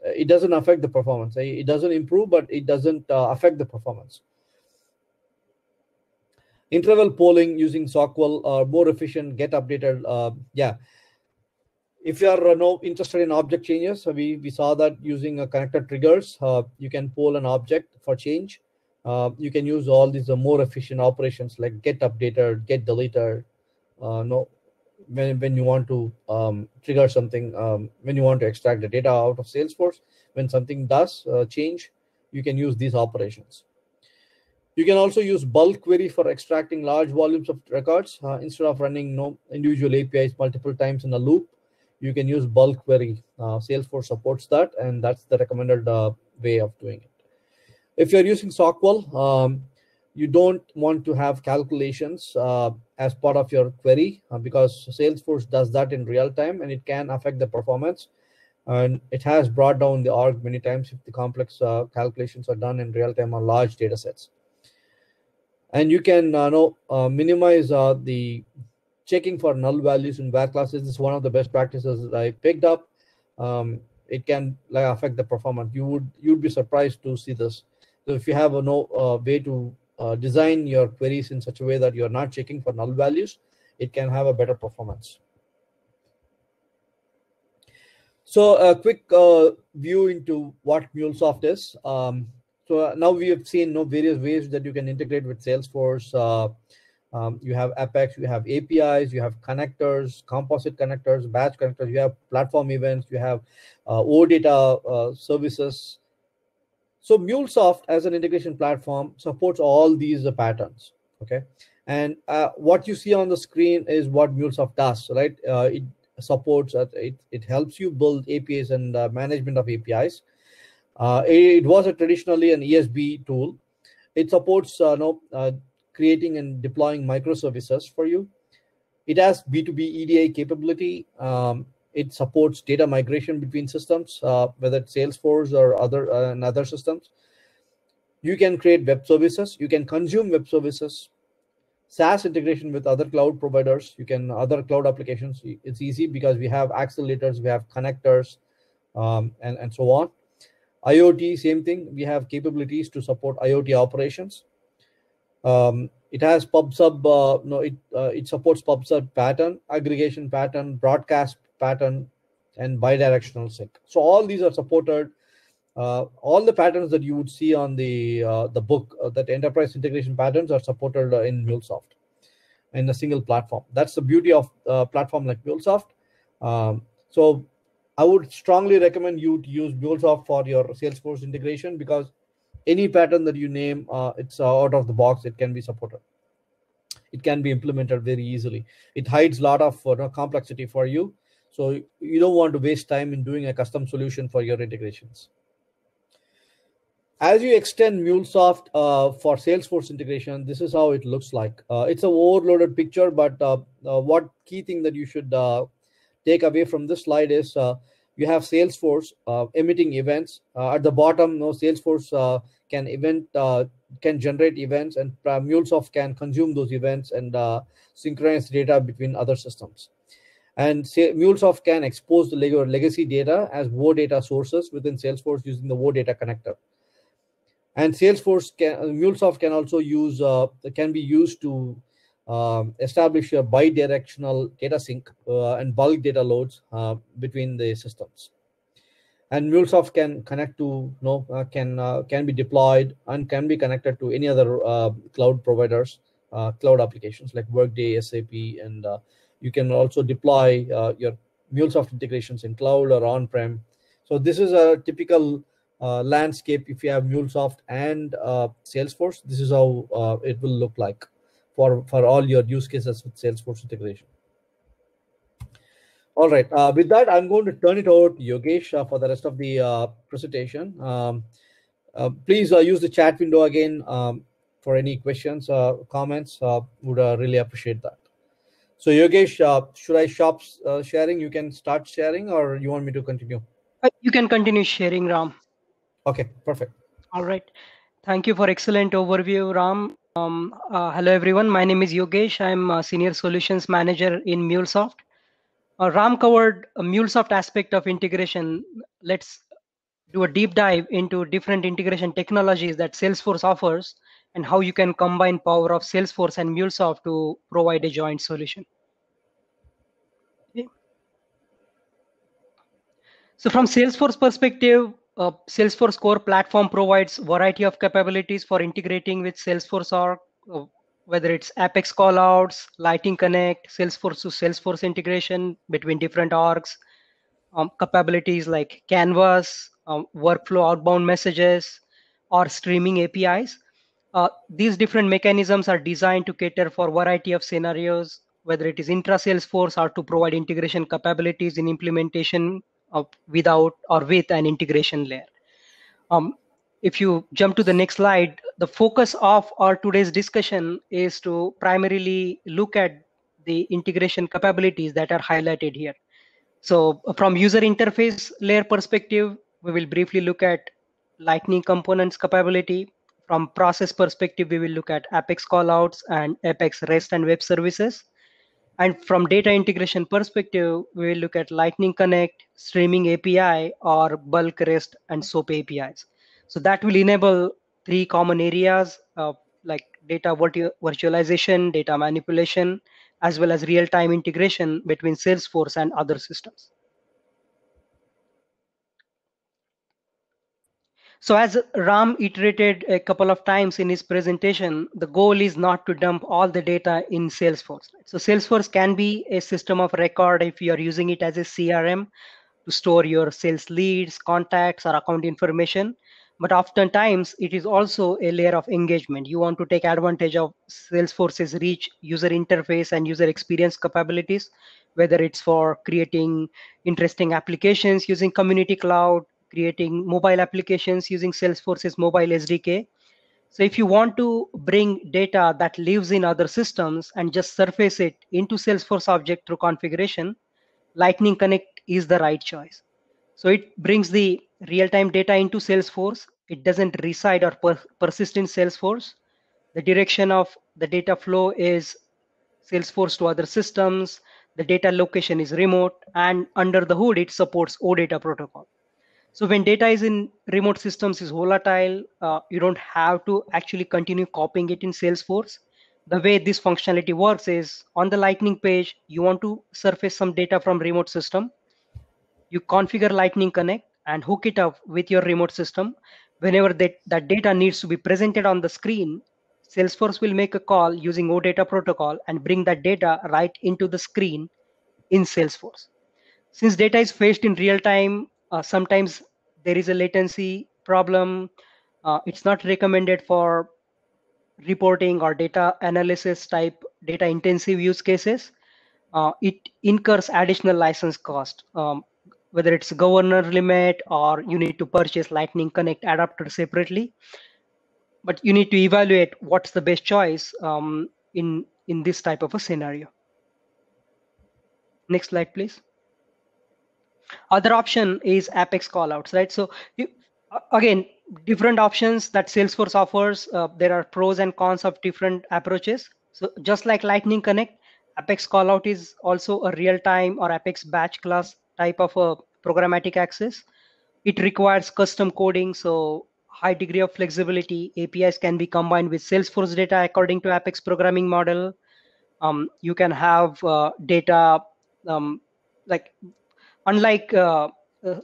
It doesn't affect the performance. It doesn't improve, but it doesn't affect the performance. Interval polling using SOQL are more efficient, get updated. If you are interested in object changes, we saw that using a connector triggers, you can poll an object for change. You can use all these more efficient operations like get updated, get deleted. When you want to trigger something, when you want to extract the data out of Salesforce, when something does change, you can use these operations. You can also use bulk query for extracting large volumes of records. Instead of running individual APIs multiple times in a loop, you can use bulk query. Salesforce supports that, and that's the recommended way of doing it. If you're using SOQL, you don't want to have calculations as part of your query because Salesforce does that in real time, and it can affect the performance. And it has brought down the org many times if the complex calculations are done in real time on large data sets. And you can minimize the checking for null values in where classes. This is one of the best practices that I picked up. It can affect the performance. You'd be surprised to see this. So if you have a way to design your queries in such a way that you're not checking for null values, it can have a better performance. So a quick view into what MuleSoft is. So now we have seen various ways that you can integrate with Salesforce. You have Apex, you have APIs, you have connectors, composite connectors, batch connectors, you have platform events, you have OData services. So MuleSoft as an integration platform supports all these patterns, okay? And what you see on the screen is what MuleSoft does, right? It supports, it helps you build APIs and management of APIs. It was traditionally an ESB tool. It supports creating and deploying microservices for you. It has B2B EDI capability. It supports data migration between systems, whether it's Salesforce or other systems. You can create web services. You can consume web services. SaaS integration with other cloud providers. Other cloud applications. It's easy because we have accelerators, we have connectors, and so on. IoT, same thing. We have capabilities to support IoT operations. It has PubSub. It supports PubSub pattern, aggregation pattern, broadcast pattern, and bidirectional sync. So all these are supported. All the patterns that you would see on the book, that enterprise integration patterns, are supported in MuleSoft in a single platform. That's the beauty of a platform like MuleSoft. So I would strongly recommend you to use MuleSoft for your Salesforce integration because any pattern that you name, it's out of the box. It can be supported. It can be implemented very easily. It hides a lot of complexity for you. So you don't want to waste time in doing a custom solution for your integrations. As you extend MuleSoft for Salesforce integration, this is how it looks like. It's an overloaded picture, but what key thing that you should take away from this slide is you have Salesforce emitting events. At the bottom, Salesforce can generate events, and MuleSoft can consume those events and synchronize data between other systems. And MuleSoft can expose the legacy data as OData sources within Salesforce using the OData connector. And MuleSoft can also be used to establish a bidirectional data sync and bulk data loads between the systems. And MuleSoft can connect to can be deployed and can be connected to any other cloud providers, cloud applications like Workday, SAP, and you can also deploy your MuleSoft integrations in cloud or on-prem. So this is a typical landscape. If you have MuleSoft and Salesforce, this is how it will look like for all your use cases with Salesforce integration. All right. With that, I'm going to turn it over to Yogesh for the rest of the presentation. Please use the chat window again for any questions, comments. Would really appreciate that. So Yogesh, should I stop sharing? You can start sharing, or you want me to continue? You can continue sharing, Ram. Okay, perfect. All right. Thank you for excellent overview, Ram. Hello, everyone. My name is Yogesh. I'm a Senior Solutions Manager in MuleSoft. Ram covered a MuleSoft aspect of integration. Let's do a deep dive into different integration technologies that Salesforce offers and how you can combine power of Salesforce and MuleSoft to provide a joint solution. Okay. So from Salesforce perspective, Salesforce core platform provides variety of capabilities for integrating with Salesforce org, whether it's Apex callouts, Lightning Connect, Salesforce to Salesforce integration between different orgs, capabilities like Canvas, workflow outbound messages, or streaming APIs. These different mechanisms are designed to cater for variety of scenarios, whether it is intra Salesforce or to provide integration capabilities in implementation of without or with an integration layer. If you jump to the next slide, the focus of our today's discussion is to primarily look at the integration capabilities that are highlighted here. So from user interface layer perspective, we will briefly look at Lightning components capability. From process perspective, we will look at Apex callouts and Apex REST and web services. And from data integration perspective, we will look at Lightning Connect, streaming API, or bulk REST and SOAP APIs. So that will enable three common areas like data virtualization, data manipulation, as well as real-time integration between Salesforce and other systems. So as Ram iterated a couple of times in his presentation, the goal is not to dump all the data in Salesforce. So Salesforce can be a system of record if you are using it as a CRM to store your sales leads, contacts, or account information. But oftentimes, it is also a layer of engagement. You want to take advantage of Salesforce's rich user interface and user experience capabilities, whether it's for creating interesting applications using Community Cloud, creating mobile applications using Salesforce's mobile SDK. So if you want to bring data that lives in other systems and just surface it into Salesforce object through configuration, Lightning Connect is the right choice. So it brings the real-time data into Salesforce. It doesn't reside or persist in Salesforce. The direction of the data flow is Salesforce to other systems. The data location is remote, and under the hood, it supports OData protocol. So when data is in remote systems is volatile, you don't have to actually continue copying it in Salesforce. The way this functionality works is on the Lightning page, you want to surface some data from remote system. You configure Lightning Connect and hook it up with your remote system. Whenever that data needs to be presented on the screen, Salesforce will make a call using OData protocol and bring that data right into the screen in Salesforce. Since data is fetched in real time, sometimes there is a latency problem. It's not recommended for reporting or data analysis type data intensive use cases. It incurs additional license cost, whether it's governor limit or you need to purchase Lightning Connect adapter separately. But you need to evaluate what's the best choice in this type of a scenario. Next slide, please. Other option is Apex callouts, right? So again, different options that Salesforce offers. There are pros and cons of different approaches. So just like Lightning Connect, Apex callout is also a real-time or Apex batch class type of a programmatic access. It requires custom coding, so high degree of flexibility. APIs can be combined with Salesforce data according to Apex programming model. You can have data like unlike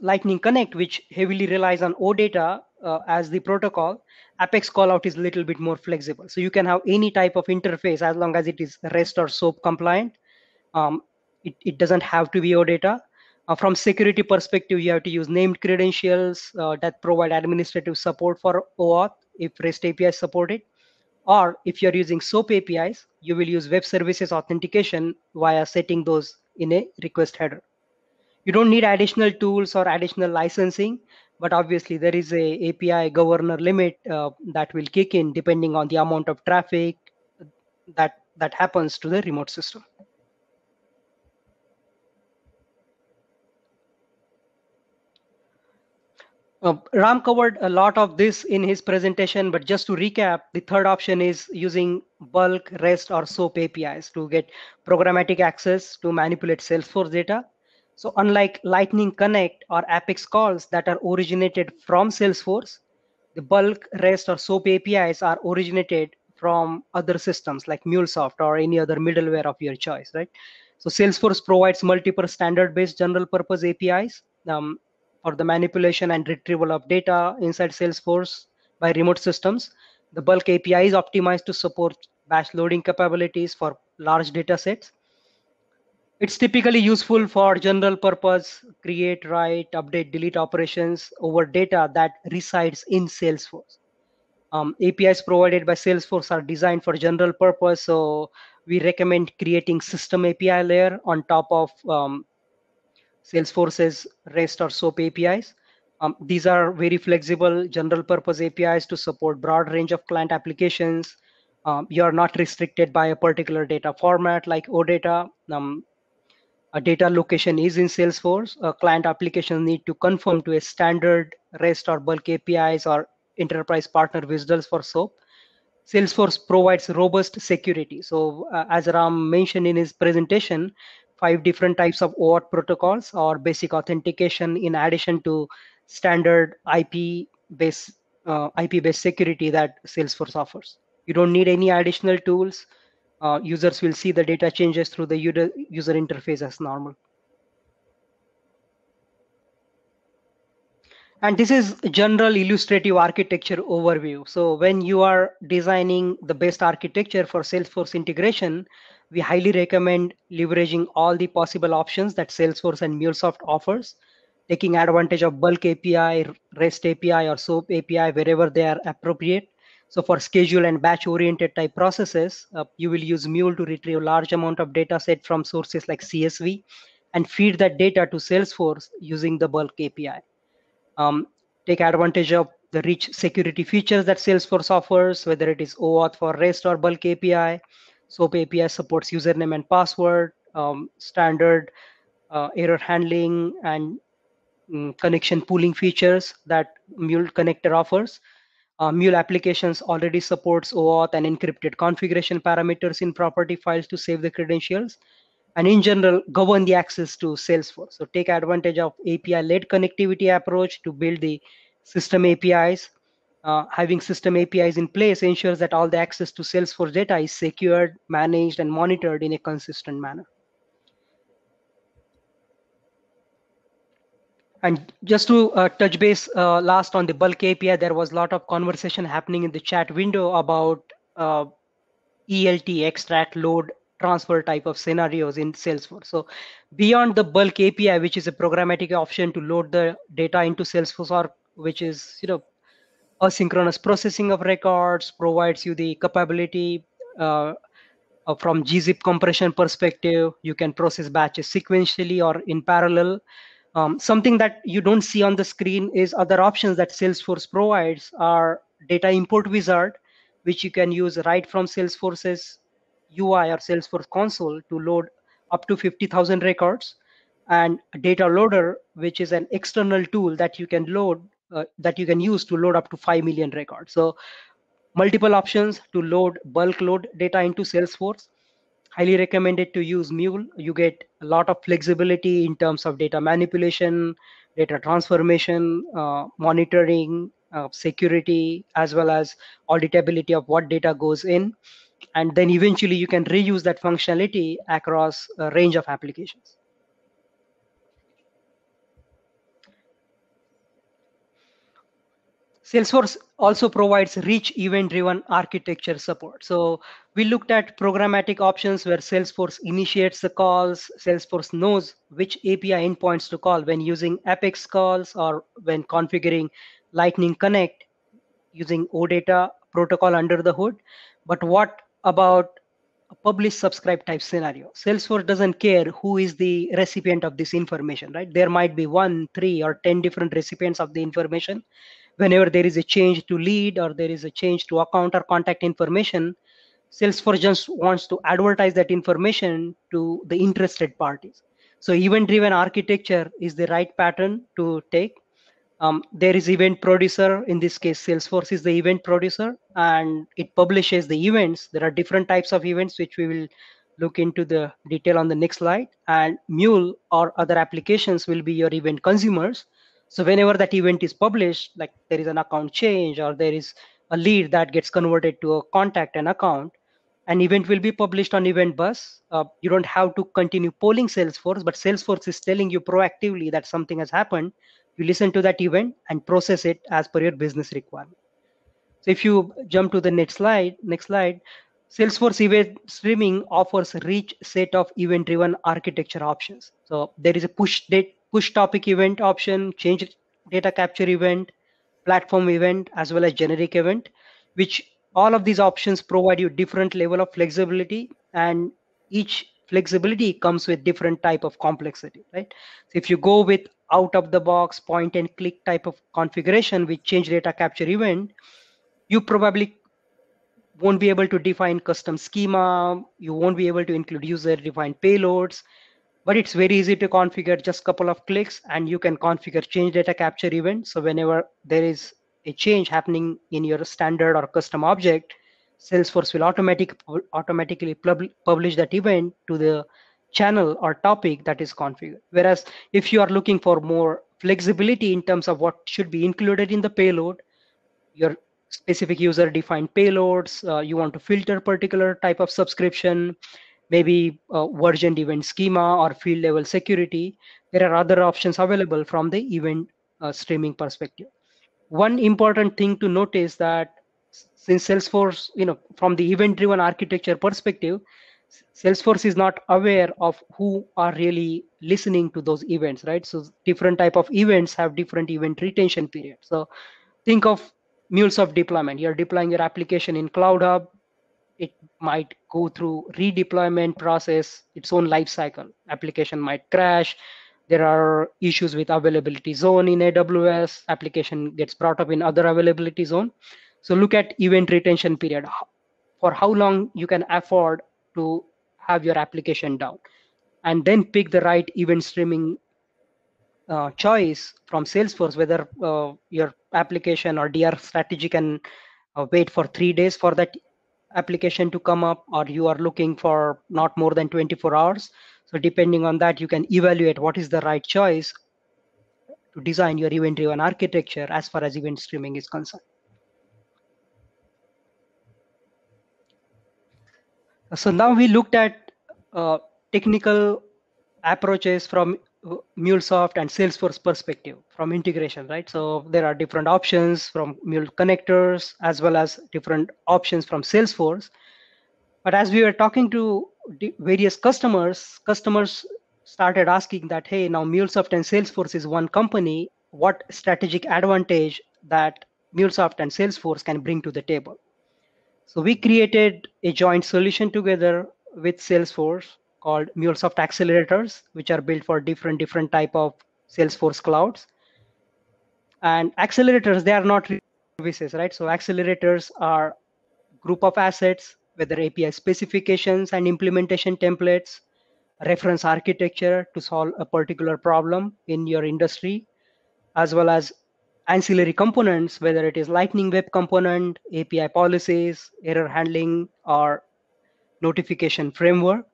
Lightning Connect, which heavily relies on OData as the protocol, Apex callout is a little bit more flexible. So you can have any type of interface as long as it is REST or SOAP compliant. It doesn't have to be OData. From security perspective, you have to use named credentials that provide administrative support for OAuth if REST APIs support it. Or if you're using SOAP APIs, you will use web services authentication via setting those in a request header. You don't need additional tools or additional licensing, but obviously there is a API governor limit that will kick in depending on the amount of traffic that happens to the remote system. Ram covered a lot of this in his presentation, but just to recap, the third option is using bulk, REST, or SOAP APIs to get programmatic access to manipulate Salesforce data. So unlike Lightning Connect or Apex calls that are originated from Salesforce, the bulk, REST, or SOAP APIs are originated from other systems like MuleSoft or any other middleware of your choice, right? So Salesforce provides multiple standard-based general-purpose APIs for the manipulation and retrieval of data inside Salesforce by remote systems. The bulk API is optimized to support batch loading capabilities for large data sets. It's typically useful for general purpose create, write, update, delete operations over data that resides in Salesforce. APIs provided by Salesforce are designed for general purpose, so we recommend creating system API layer on top of Salesforce's REST or SOAP APIs. These are very flexible general purpose APIs to support broad range of client applications. You are not restricted by a particular data format like OData. A data location is in Salesforce. Client applications need to conform to a standard REST or bulk APIs or enterprise partner visuals for SOAP. Salesforce provides robust security. So as Ram mentioned in his presentation, 5 different types of OAuth protocols or basic authentication in addition to standard IP-based security that Salesforce offers. You don't need any additional tools. Users will see the data changes through the user interface as normal. And this is general illustrative architecture overview. So when you are designing the best architecture for Salesforce integration, we highly recommend leveraging all the possible options that Salesforce and MuleSoft offers, taking advantage of bulk API, REST API, or SOAP API wherever they are appropriate. So for schedule and batch oriented type processes, you will use Mule to retrieve large amount of data set from sources like CSV and feed that data to Salesforce using the bulk API. Take advantage of the rich security features that Salesforce offers, whether it is OAuth for REST or bulk API. SOAP API supports username and password, standard error handling, and connection pooling features that Mule Connector offers. Mule applications already supports OAuth and encrypted configuration parameters in property files to save the credentials, and in general govern the access to Salesforce. So take advantage of API-led connectivity approach to build the system APIs. Having system APIs in place ensures that all the access to Salesforce data is secured, managed, and monitored in a consistent manner. And just to touch base last on the bulk API, there was a lot of conversation happening in the chat window about ELT, extract, load, transfer type of scenarios in Salesforce. So beyond the bulk API, which is a programmatic option to load the data into Salesforce, or which is asynchronous processing of records, provides you the capability from gzip compression perspective. You can process batches sequentially or in parallel. Something that you don't see on the screen is other options that Salesforce provides are data import wizard, which you can use right from Salesforce's UI or Salesforce console to load up to 50,000 records, and data loader, which is an external tool that you can use to load up to 5 million records. So multiple options to bulk load data into Salesforce. Highly recommended to use Mule. You get a lot of flexibility in terms of data manipulation, data transformation, monitoring, security, as well as auditability of what data goes in. And then eventually you can reuse that functionality across a range of applications. Salesforce also provides rich event-driven architecture support. So we looked at programmatic options where Salesforce initiates the calls. Salesforce knows which API endpoints to call when using Apex calls or when configuring Lightning Connect using OData protocol under the hood. But what about a publish subscribe type scenario? Salesforce doesn't care who is the recipient of this information, right? There might be 1, 3, or 10 different recipients of the information. Whenever there is a change to lead or there is a change to account or contact information, Salesforce just wants to advertise that information to the interested parties. So event-driven architecture is the right pattern to take. There is event producer. In this case, Salesforce is the event producer, and it publishes the events. There are different types of events, which we will look into the detail on the next slide. And Mule or other applications will be your event consumers. So whenever that event is published, like there is an account change or there is a lead that gets converted to a contact and account, an event will be published on event bus. You don't have to continue polling Salesforce, but Salesforce is telling you proactively that something has happened. You listen to that event and process it as per your business requirement. So if you jump to the next slide, Salesforce event streaming offers a rich set of event-driven architecture options. So there is a push topic event option, change data capture event, platform event, as well as generic event, which all of these options provide you different level of flexibility, and each flexibility comes with different type of complexity, right? So if you go with out of the box point and click type of configuration with change data capture event, you probably won't be able to define custom schema. You won't be able to include user defined payloads, but it's very easy to configure. Just couple of clicks and you can configure change data capture event. So whenever there is a change happening in your standard or custom object, Salesforce will automatically publish that event to the channel or topic that is configured. Whereas if you are looking for more flexibility in terms of what should be included in the payload, your specific user defined payloads, you want to filter particular type of subscription, maybe version event schema or field level security, there are other options available from the event streaming perspective. One important thing to notice that since Salesforce, from the event driven architecture perspective, Salesforce is not aware of who are really listening to those events, right? So different type of events have different event retention period. So think of MuleSoft deployment. You're deploying your application in Cloud Hub. It might go through redeployment process, its own life cycle. Application might crash. There are issues with availability zone in AWS. Application gets brought up in other availability zone. So look at event retention period. For how long you can afford to have your application down, and then pick the right event streaming choice from Salesforce, whether your application or DR strategy can wait for 3 days for that application to come up, or you are looking for not more than 24 hours. So depending on that, you can evaluate what is the right choice to design your event-driven architecture as far as event streaming is concerned. So now we looked at technical approaches from MuleSoft and Salesforce perspective from integration, right? So there are different options from Mule connectors as well as different options from Salesforce. But as we were talking to various customers started asking that, hey, now MuleSoft and Salesforce is one company. What strategic advantage that MuleSoft and Salesforce can bring to the table? So we created a joint solution together with Salesforce called MuleSoft Accelerators, which are built for different type of Salesforce clouds. And accelerators, they are not services, right? So accelerators are group of assets, whether API specifications and implementation templates, reference architecture to solve a particular problem in your industry, as well as ancillary components, whether it is Lightning Web component, API policies, error handling, or notification framework.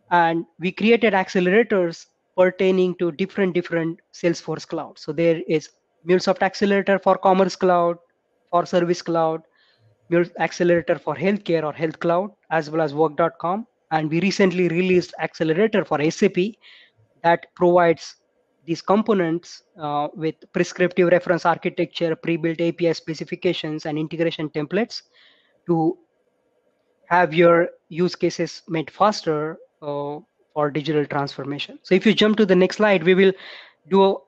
And we created accelerators pertaining to different Salesforce clouds. So there is MuleSoft Accelerator for Commerce Cloud, for Service Cloud, Mule Accelerator for Healthcare or Health Cloud, as well as Work.com. And we recently released Accelerator for SAP that provides these components with prescriptive reference architecture, pre-built API specifications, and integration templates to have your use cases made faster for digital transformation. So if you jump to the next slide, we will do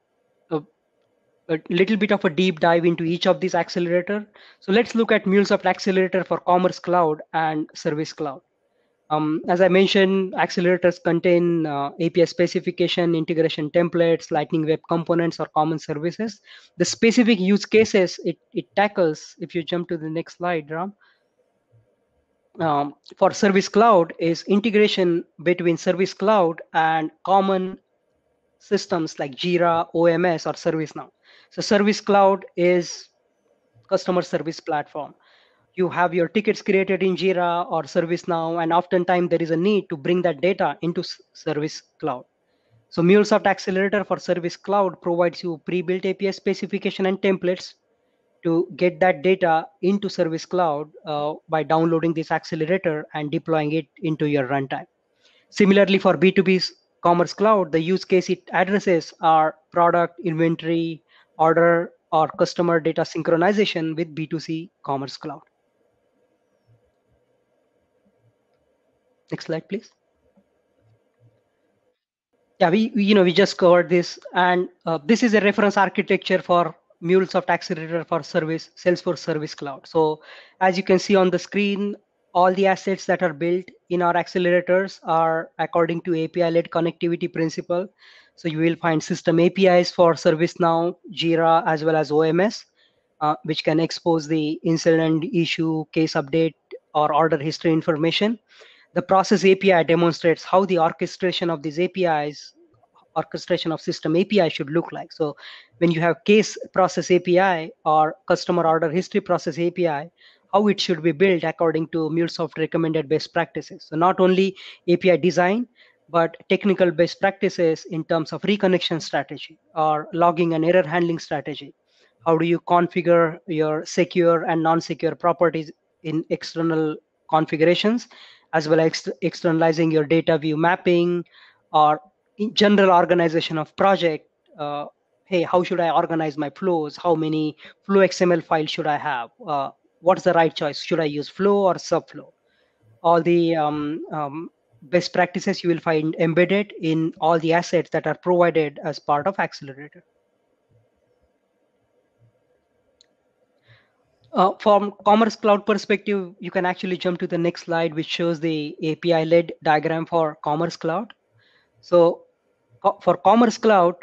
a little bit of a deep dive into each of these accelerator. So let's look at MuleSoft Accelerator for Commerce Cloud and Service Cloud. As I mentioned, accelerators contain API specification, integration templates, Lightning Web components, or common services. The specific use cases it tackles, if you jump to the next slide, Ram, for Service Cloud is integration between Service Cloud and common systems like Jira, OMS, or ServiceNow. So Service Cloud is customer service platform. You have your tickets created in Jira or ServiceNow, and oftentimes there is a need to bring that data into Service Cloud. So MuleSoft Accelerator for Service Cloud provides you pre-built API specification and templates to get that data into Service Cloud by downloading this accelerator and deploying it into your runtime. Similarly, for B2B Commerce Cloud, the use case it addresses are product, inventory, order, or customer data synchronization with B2C Commerce Cloud. Next slide, please. Yeah, we just covered this, and this is a reference architecture for MuleSoft Accelerator for Salesforce Service Cloud. So as you can see on the screen, all the assets that are built in our accelerators are according to API-led connectivity principle. So you will find system APIs for ServiceNow, Jira, as well as OMS, which can expose the incident, issue, case update, or order history information. The process API demonstrates how the orchestration of these APIs, orchestration of system API should look like. So when you have case process API or customer order history process API, how it should be built according to MuleSoft recommended best practices. So not only API design, but technical best practices in terms of reconnection strategy or logging and error handling strategy. How do you configure your secure and non-secure properties in external configurations, as well as externalizing your data view mapping or in general organization of project. Hey, how should I organize my flows? How many flow XML files should I have? What's the right choice? Should I use flow or subflow? All the best practices you will find embedded in all the assets that are provided as part of Accelerator. From Commerce Cloud perspective, you can actually jump to the next slide, which shows the API-led diagram for Commerce Cloud. So for Commerce Cloud,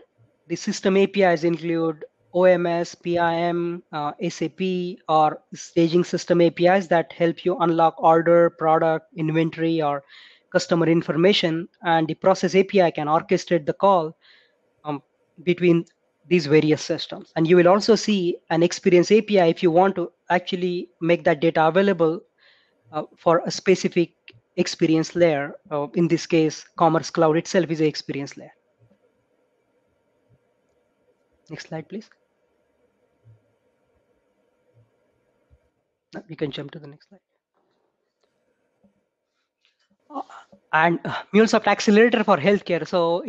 the system APIs include OMS, PIM, SAP, or staging system APIs that help you unlock order, product, inventory, or customer information. And the process API can orchestrate the call between these various systems. And you will also see an experience API if you want to actually make that data available for a specific experience layer. In this case, Commerce Cloud itself is an experience layer. Next slide, please. We can jump to the next slide. And MuleSoft Accelerator for healthcare. So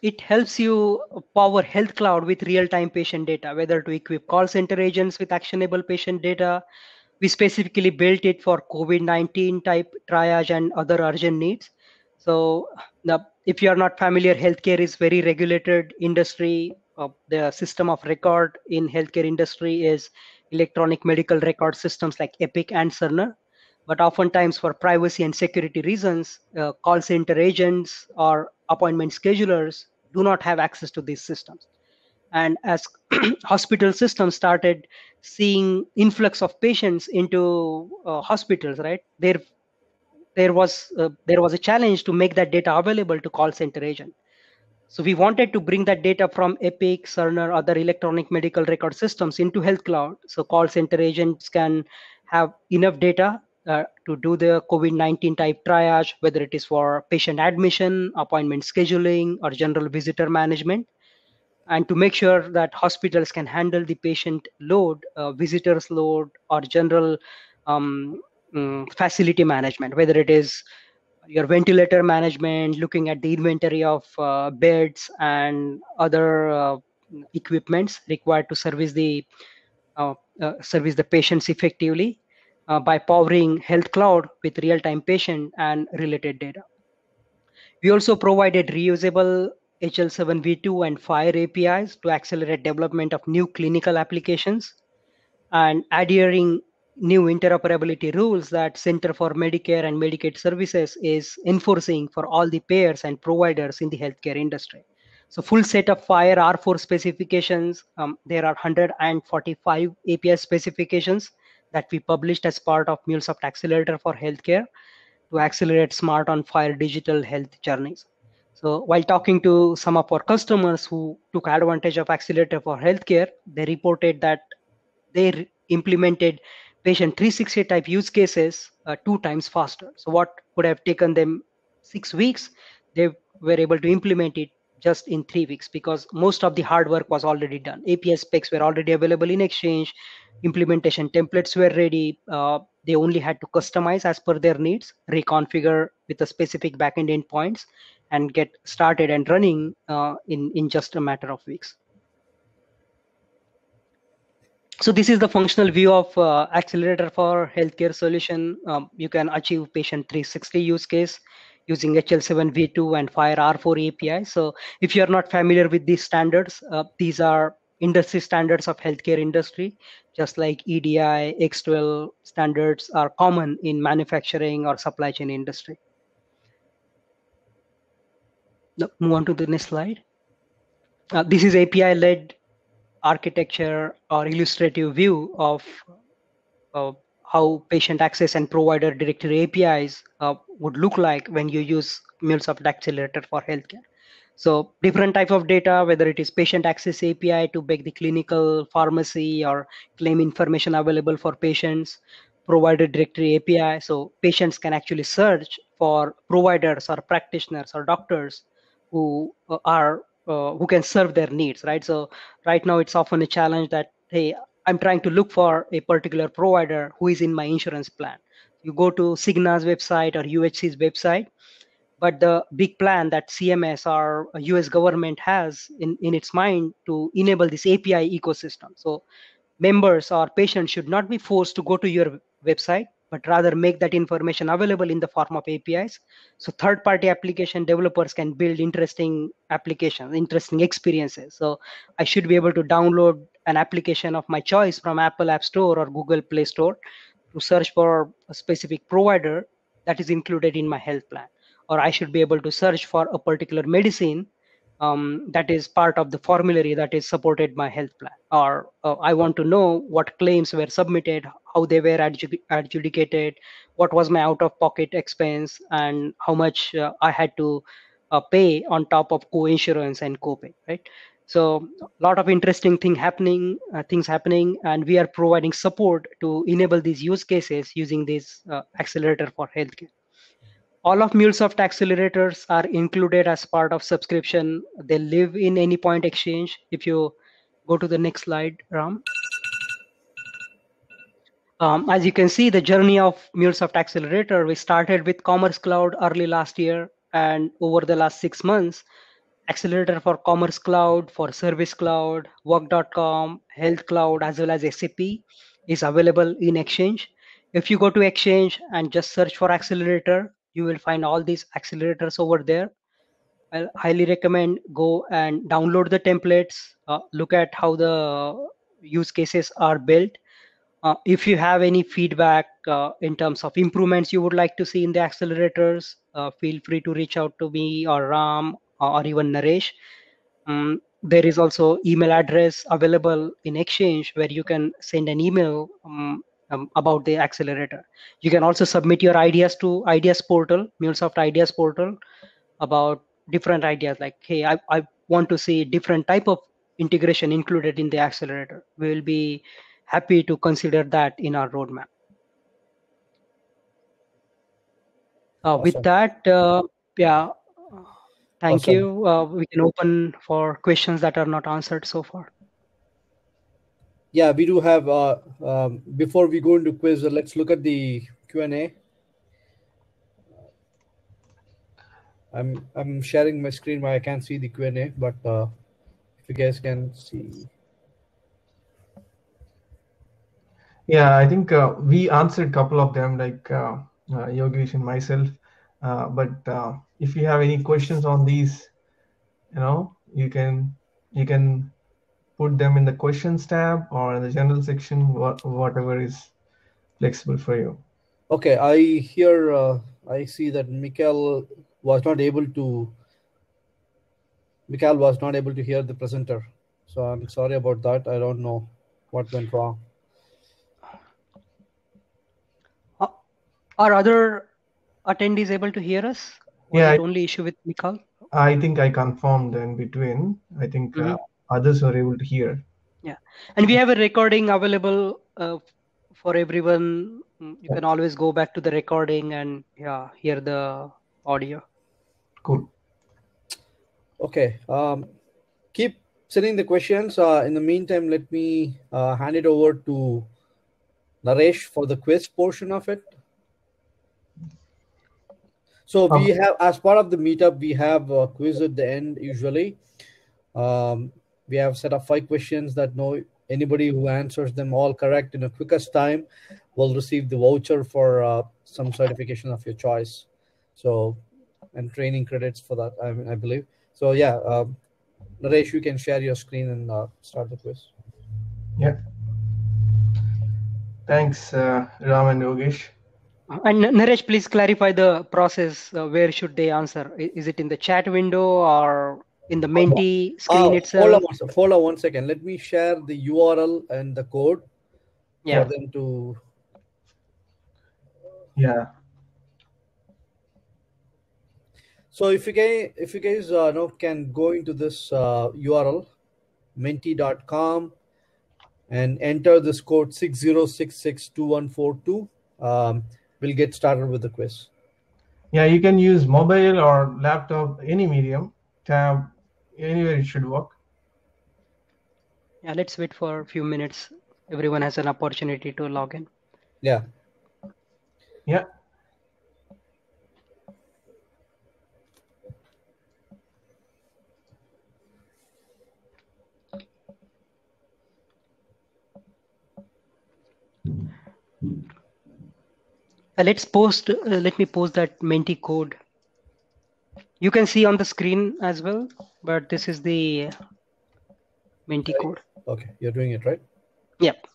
it helps you power Health Cloud with real-time patient data, whether to equip call center agents with actionable patient data. We specifically built it for COVID-19 type triage and other urgent needs. So now, if you are not familiar, healthcare is very regulated industry. The system of record in healthcare industry is electronic medical record systems like Epic and Cerner. But oftentimes for privacy and security reasons, call center agents or appointment schedulers do not have access to these systems. And as hospital systems started seeing influx of patients into hospitals, right? There was a challenge to make that data available to call center agent. So we wanted to bring that data from Epic, Cerner, other electronic medical record systems into Health Cloud. So call center agents can have enough data to do the COVID-19 type triage, whether it is for patient admission, appointment scheduling, or general visitor management. And to make sure that hospitals can handle the patient load, visitors load, or general facility management, whether it is your ventilator management, looking at the inventory of beds and other equipments required to service the patients effectively by powering Health Cloud with real-time patient and related data. We also provided reusable HL7v2 and FHIR APIs to accelerate development of new clinical applications and adhering new interoperability rules that Center for Medicare and Medicaid Services is enforcing for all the payers and providers in the healthcare industry. So full set of FHIR R4 specifications. There are 145 API specifications that we published as part of MuleSoft Accelerator for healthcare to accelerate smart on FHIR digital health journeys. So while talking to some of our customers who took advantage of Accelerator for healthcare, they reported that they implemented patient 360 type use cases 2 times faster. So what could have taken them 6 weeks, they were able to implement it just in 3 weeks, because most of the hard work was already done. API specs were already available in Exchange, implementation templates were ready. They only had to customize as per their needs, reconfigure with the specific backend endpoints, and get started and running in just a matter of weeks. So this is the functional view of Accelerator for healthcare solution. You can achieve patient 360 use case using HL7 V2 and Fire R4 API. So if you're not familiar with these standards, these are industry standards of healthcare industry, just like EDI, X12 standards are common in manufacturing or supply chain industry. Now, move on to the next slide. This is API-led architecture or illustrative view of how patient access and provider directory APIs would look like when you use MuleSoft Accelerator for healthcare. So different type of data, whether it is patient access API to make the clinical pharmacy or claim information available for patients, provider directory API, so patients can actually search for providers or practitioners or doctors who who can serve their needs, right? So right now it's often a challenge that, hey, I'm trying to look for a particular provider who is in my insurance plan. You go to Cigna's website or UHC's website, but the big plan that CMS or US government has in its mind to enable this API ecosystem. So members or patients should not be forced to go to your website, but rather make that information available in the form of APIs. So third-party application developers can build interesting applications, interesting experiences. So I should be able to download an application of my choice from Apple App Store or Google Play Store to search for a specific provider that is included in my health plan. Or I should be able to search for a particular medicine that is part of the formulary that is supported by health plan. Or I want to know what claims were submitted, how they were adjudicated, what was my out-of-pocket expense, and how much I had to pay on top of co-insurance and copay, right? So a lot of interesting things happening, and we are providing support to enable these use cases using this accelerator for healthcare. All of MuleSoft accelerators are included as part of subscription. They live in any point exchange. If you go to the next slide, Ram. As you can see, the journey of MuleSoft Accelerator, we started with Commerce Cloud early last year, and over the last 6 months, Accelerator for Commerce Cloud, for Service Cloud, Work.com, Health Cloud, as well as SAP is available in Exchange. If you go to Exchange and just search for Accelerator, you will find all these accelerators over there. I highly recommend go and download the templates, look at how the use cases are built. If you have any feedback in terms of improvements you would like to see in the accelerators, feel free to reach out to me or Ram or even Naresh. There is also email address available in Exchange where you can send an email about the accelerator. You can also submit your ideas to Ideas Portal, MuleSoft Ideas Portal, about different ideas like, hey, I want to see different type of integration included in the accelerator. We will be happy to consider that in our roadmap. Awesome. With that, yeah, thank Awesome. you. We can open for questions that are not answered so far. Yeah, we do have, before we go into quiz, let's look at the Q&A. I'm sharing my screen where I can't see the Q&A, but if you guys can see. Yeah, I think we answered a couple of them, like Yogesh and myself. But if you have any questions on these, you can put them in the questions tab or in the general section, whatever is flexible for you. Okay, I see that Mikhail was not able to hear the presenter. So I'm sorry about that. I don't know what went wrong. Are other attendees able to hear us? Was it only issue with Mikhail? I think I confirmed in between. I think others were able to hear. Yeah, and we have a recording available for everyone. You can always go back to the recording and hear the audio. Cool. Okay. Keep sending the questions. In the meantime, let me hand it over to Naresh for the quiz portion of it. So we have, as part of the meetup, we have a quiz at the end usually. We have set up 5 questions that anybody who answers them all correct in the quickest time will receive the voucher for some certification of your choice. So, and training credits for that, I believe. So yeah, Naresh, you can share your screen and start the quiz. Yeah. Thanks, Ram and Yogesh. And Naresh, please clarify the process. Where should they answer? Is it in the chat window or in the Menti screen itself? Hold on one second. Let me share the URL and the code for them to. Yeah. So if you guys can go into this URL, menti.com, and enter this code 60662142, we'll get started with the quiz. Yeah, you can use mobile or laptop, any medium, tab, anywhere it should work. Yeah, let's wait for a few minutes. Everyone has an opportunity to log in. Yeah. Yeah. Let's post. Let me post that Menti code. You can see on the screen as well, but this is the Menti code. Okay, you're doing it right? Yep.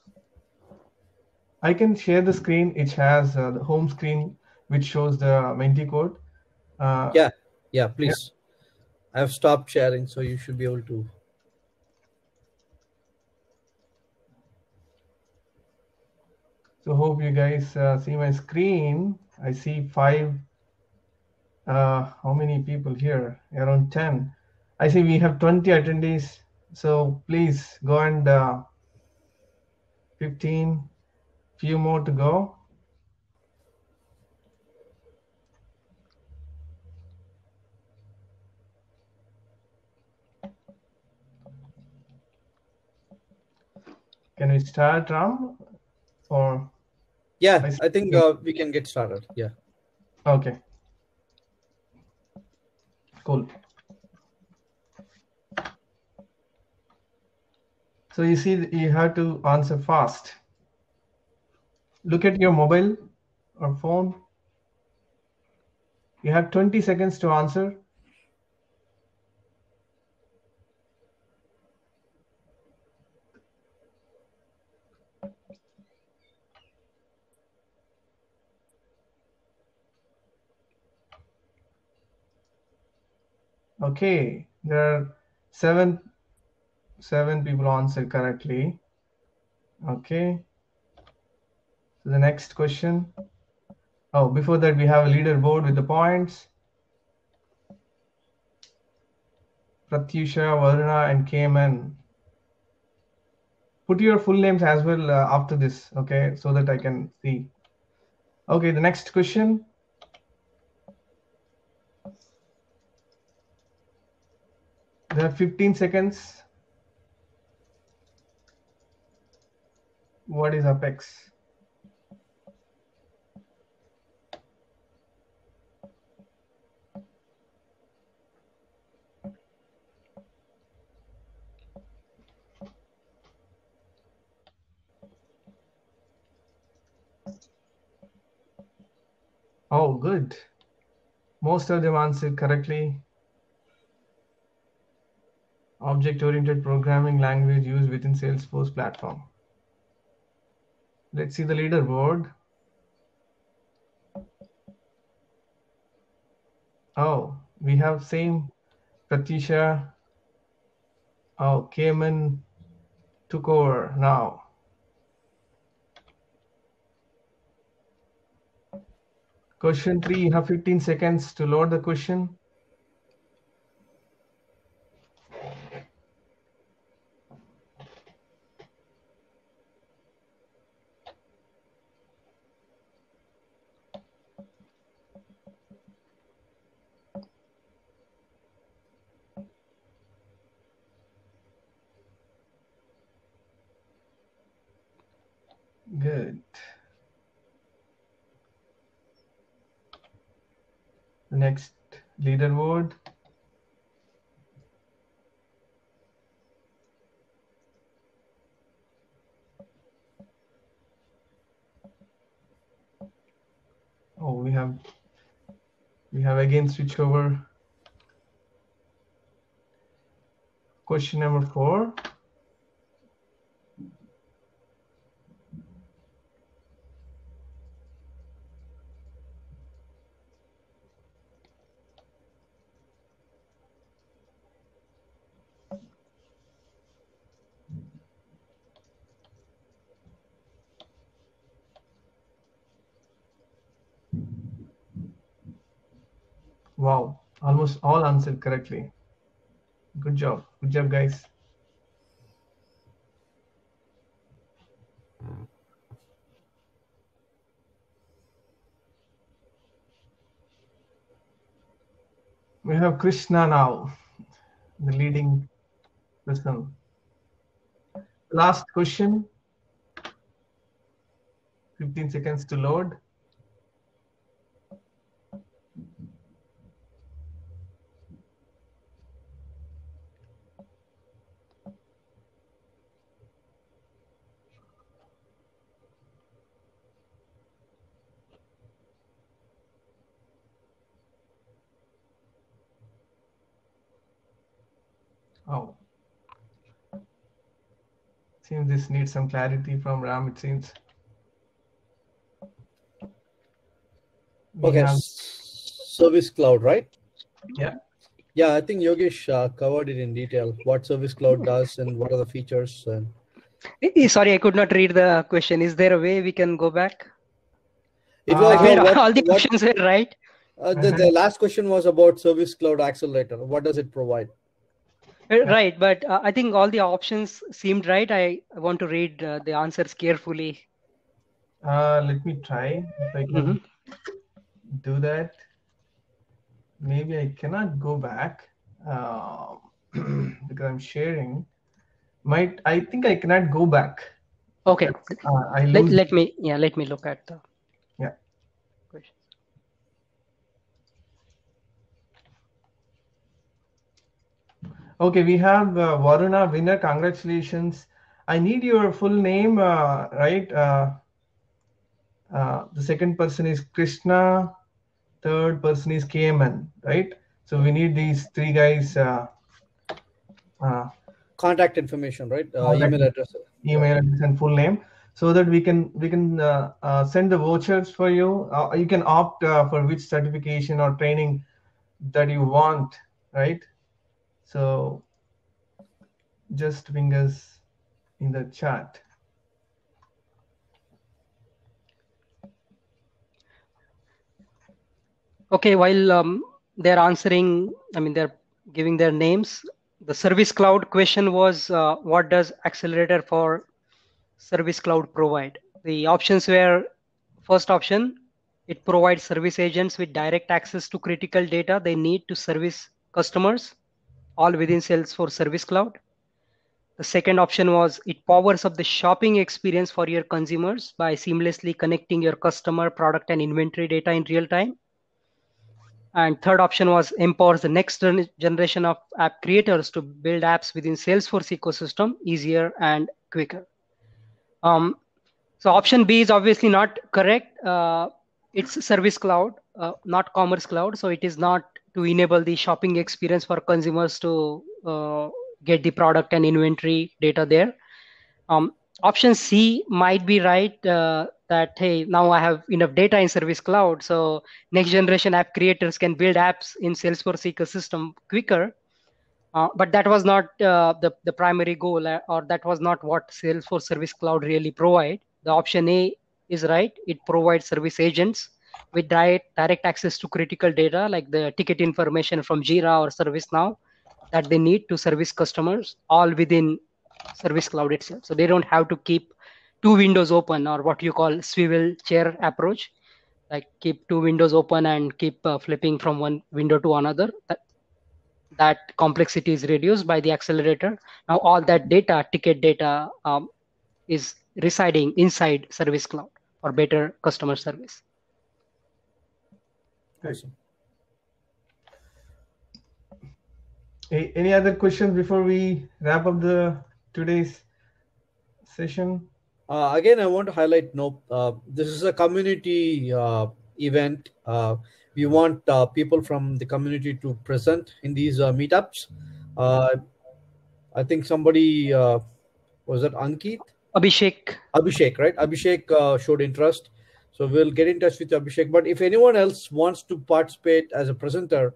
I can share the screen. It has the home screen, which shows the Menti code. Yeah, please. Yeah. I've stopped sharing, so you should be able to. So hope you guys see my screen. I see 5. How many people here? Around 10. I see we have 20 attendees. So please go and 15. Few more to go. Can we start, Ram? Or yeah, I think we can get started. Yeah. Okay. Cool. So you see, you have to answer fast. Look at your mobile or phone. You have 20 seconds to answer. Okay, there are seven people answered correctly. Okay. So the next question. Oh, before that, we have a leaderboard with the points. Pratyusha, Varuna, and Cayman. Put your full names as well after this, okay, so that I can see. Okay, the next question. There are 15 seconds. What is Apex? Oh, good. Most of them answered correctly. Object-oriented programming language used within Salesforce platform. Let's see the leaderboard. Oh, we have same Pratisha. Oh, Cayman took over now. Question 3, you have 15 seconds to load the question. Good. Next leaderboard. Oh, we have again switched over. Question number 4. Wow, almost all answered correctly. Good job, guys. We have Krishna now, the leading person. Last question. 15 seconds to load. Oh, seems this needs some clarity from Ram, it seems. Okay, Service Cloud, right? Yeah. Yeah, I think Yogesh covered it in detail, what Service Cloud does and what are the features. And Sorry, I could not read the question. Is there a way we can go back? it was all the options were right. The last question was about Service Cloud Accelerator. What does it provide? Right, but I think all the options seemed right. I want to read the answers carefully. Let me try if I can do that. Maybe I cannot go back because I'm sharing. I think I cannot go back. Okay. I lose. Let me look at the question. Okay, we have Varuna winner. Congratulations. I need your full name, right? The second person is Krishna. Third person is KMN, right? So we need these 3 guys. Contact information, right? Email address. Email address and full name, so that we can send the vouchers for you. You can opt for which certification or training that you want, right? So just ping us in the chat. Okay, while they're answering, I mean, they're giving their names. The Service Cloud question was, what does Accelerator for Service Cloud provide? The options were, first option, it provides service agents with direct access to critical data they need to service customers, all within Salesforce Service Cloud. The second option was, it powers up the shopping experience for your consumers by seamlessly connecting your customer, product, and inventory data in real time. And third option was, empowers the next generation of app creators to build apps within Salesforce ecosystem easier and quicker. So option B is obviously not correct. It's Service Cloud, not Commerce Cloud. So it is not to enable the shopping experience for consumers to get the product and inventory data there. Option C might be right, that, hey, now I have enough data in Service Cloud, so next generation app creators can build apps in Salesforce ecosystem quicker. But that was not the primary goal, or that was not what Salesforce Service Cloud really provide. The option A is right. It provides service agents with direct access to critical data like the ticket information from Jira or ServiceNow that they need to service customers, all within Service Cloud itself. So they don't have to keep 2 windows open, or what you call swivel chair approach, like keep 2 windows open and keep flipping from one window to another. That complexity is reduced by the accelerator. Now all that data, ticket data, is residing inside Service Cloud for better customer service. Awesome. Any other questions before we wrap up today's session? Again, I want to highlight, this is a community event. We want people from the community to present in these meetups. I think somebody, was that Ankit? Abhishek, right? Abhishek showed interest. So we'll get in touch with Abhishek. But if anyone else wants to participate as a presenter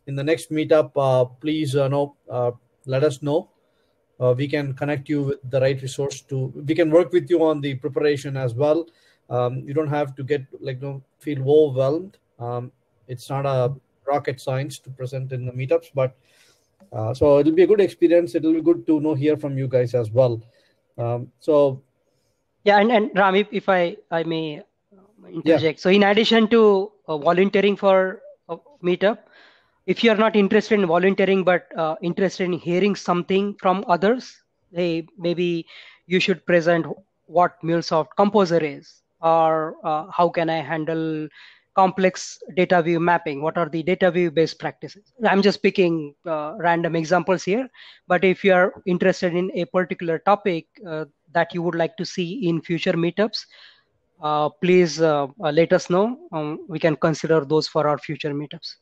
in the next meetup, please let us know. We can connect you with the right resource we can work with you on the preparation as well. You don't have to get feel overwhelmed. It's not a rocket science to present in the meetups, but so it'll be a good experience. It'll be good to hear from you guys as well. So yeah, and Ram, if I may interject. Yeah. So in addition to volunteering for a meetup, if you are not interested in volunteering but interested in hearing something from others, hey, maybe you should present what MuleSoft Composer is, or how can I handle complex data view mapping? What are the data view based practices? I'm just picking random examples here, but if you are interested in a particular topic that you would like to see in future meetups, please let us know. We can consider those for our future meetups.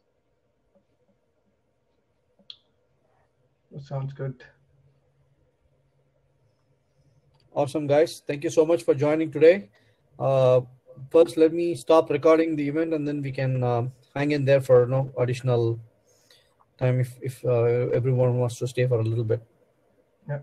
That sounds good. Awesome, guys. Thank you so much for joining today. First, let me stop recording the event, and then we can hang in there for additional time if everyone wants to stay for a little bit. Yeah.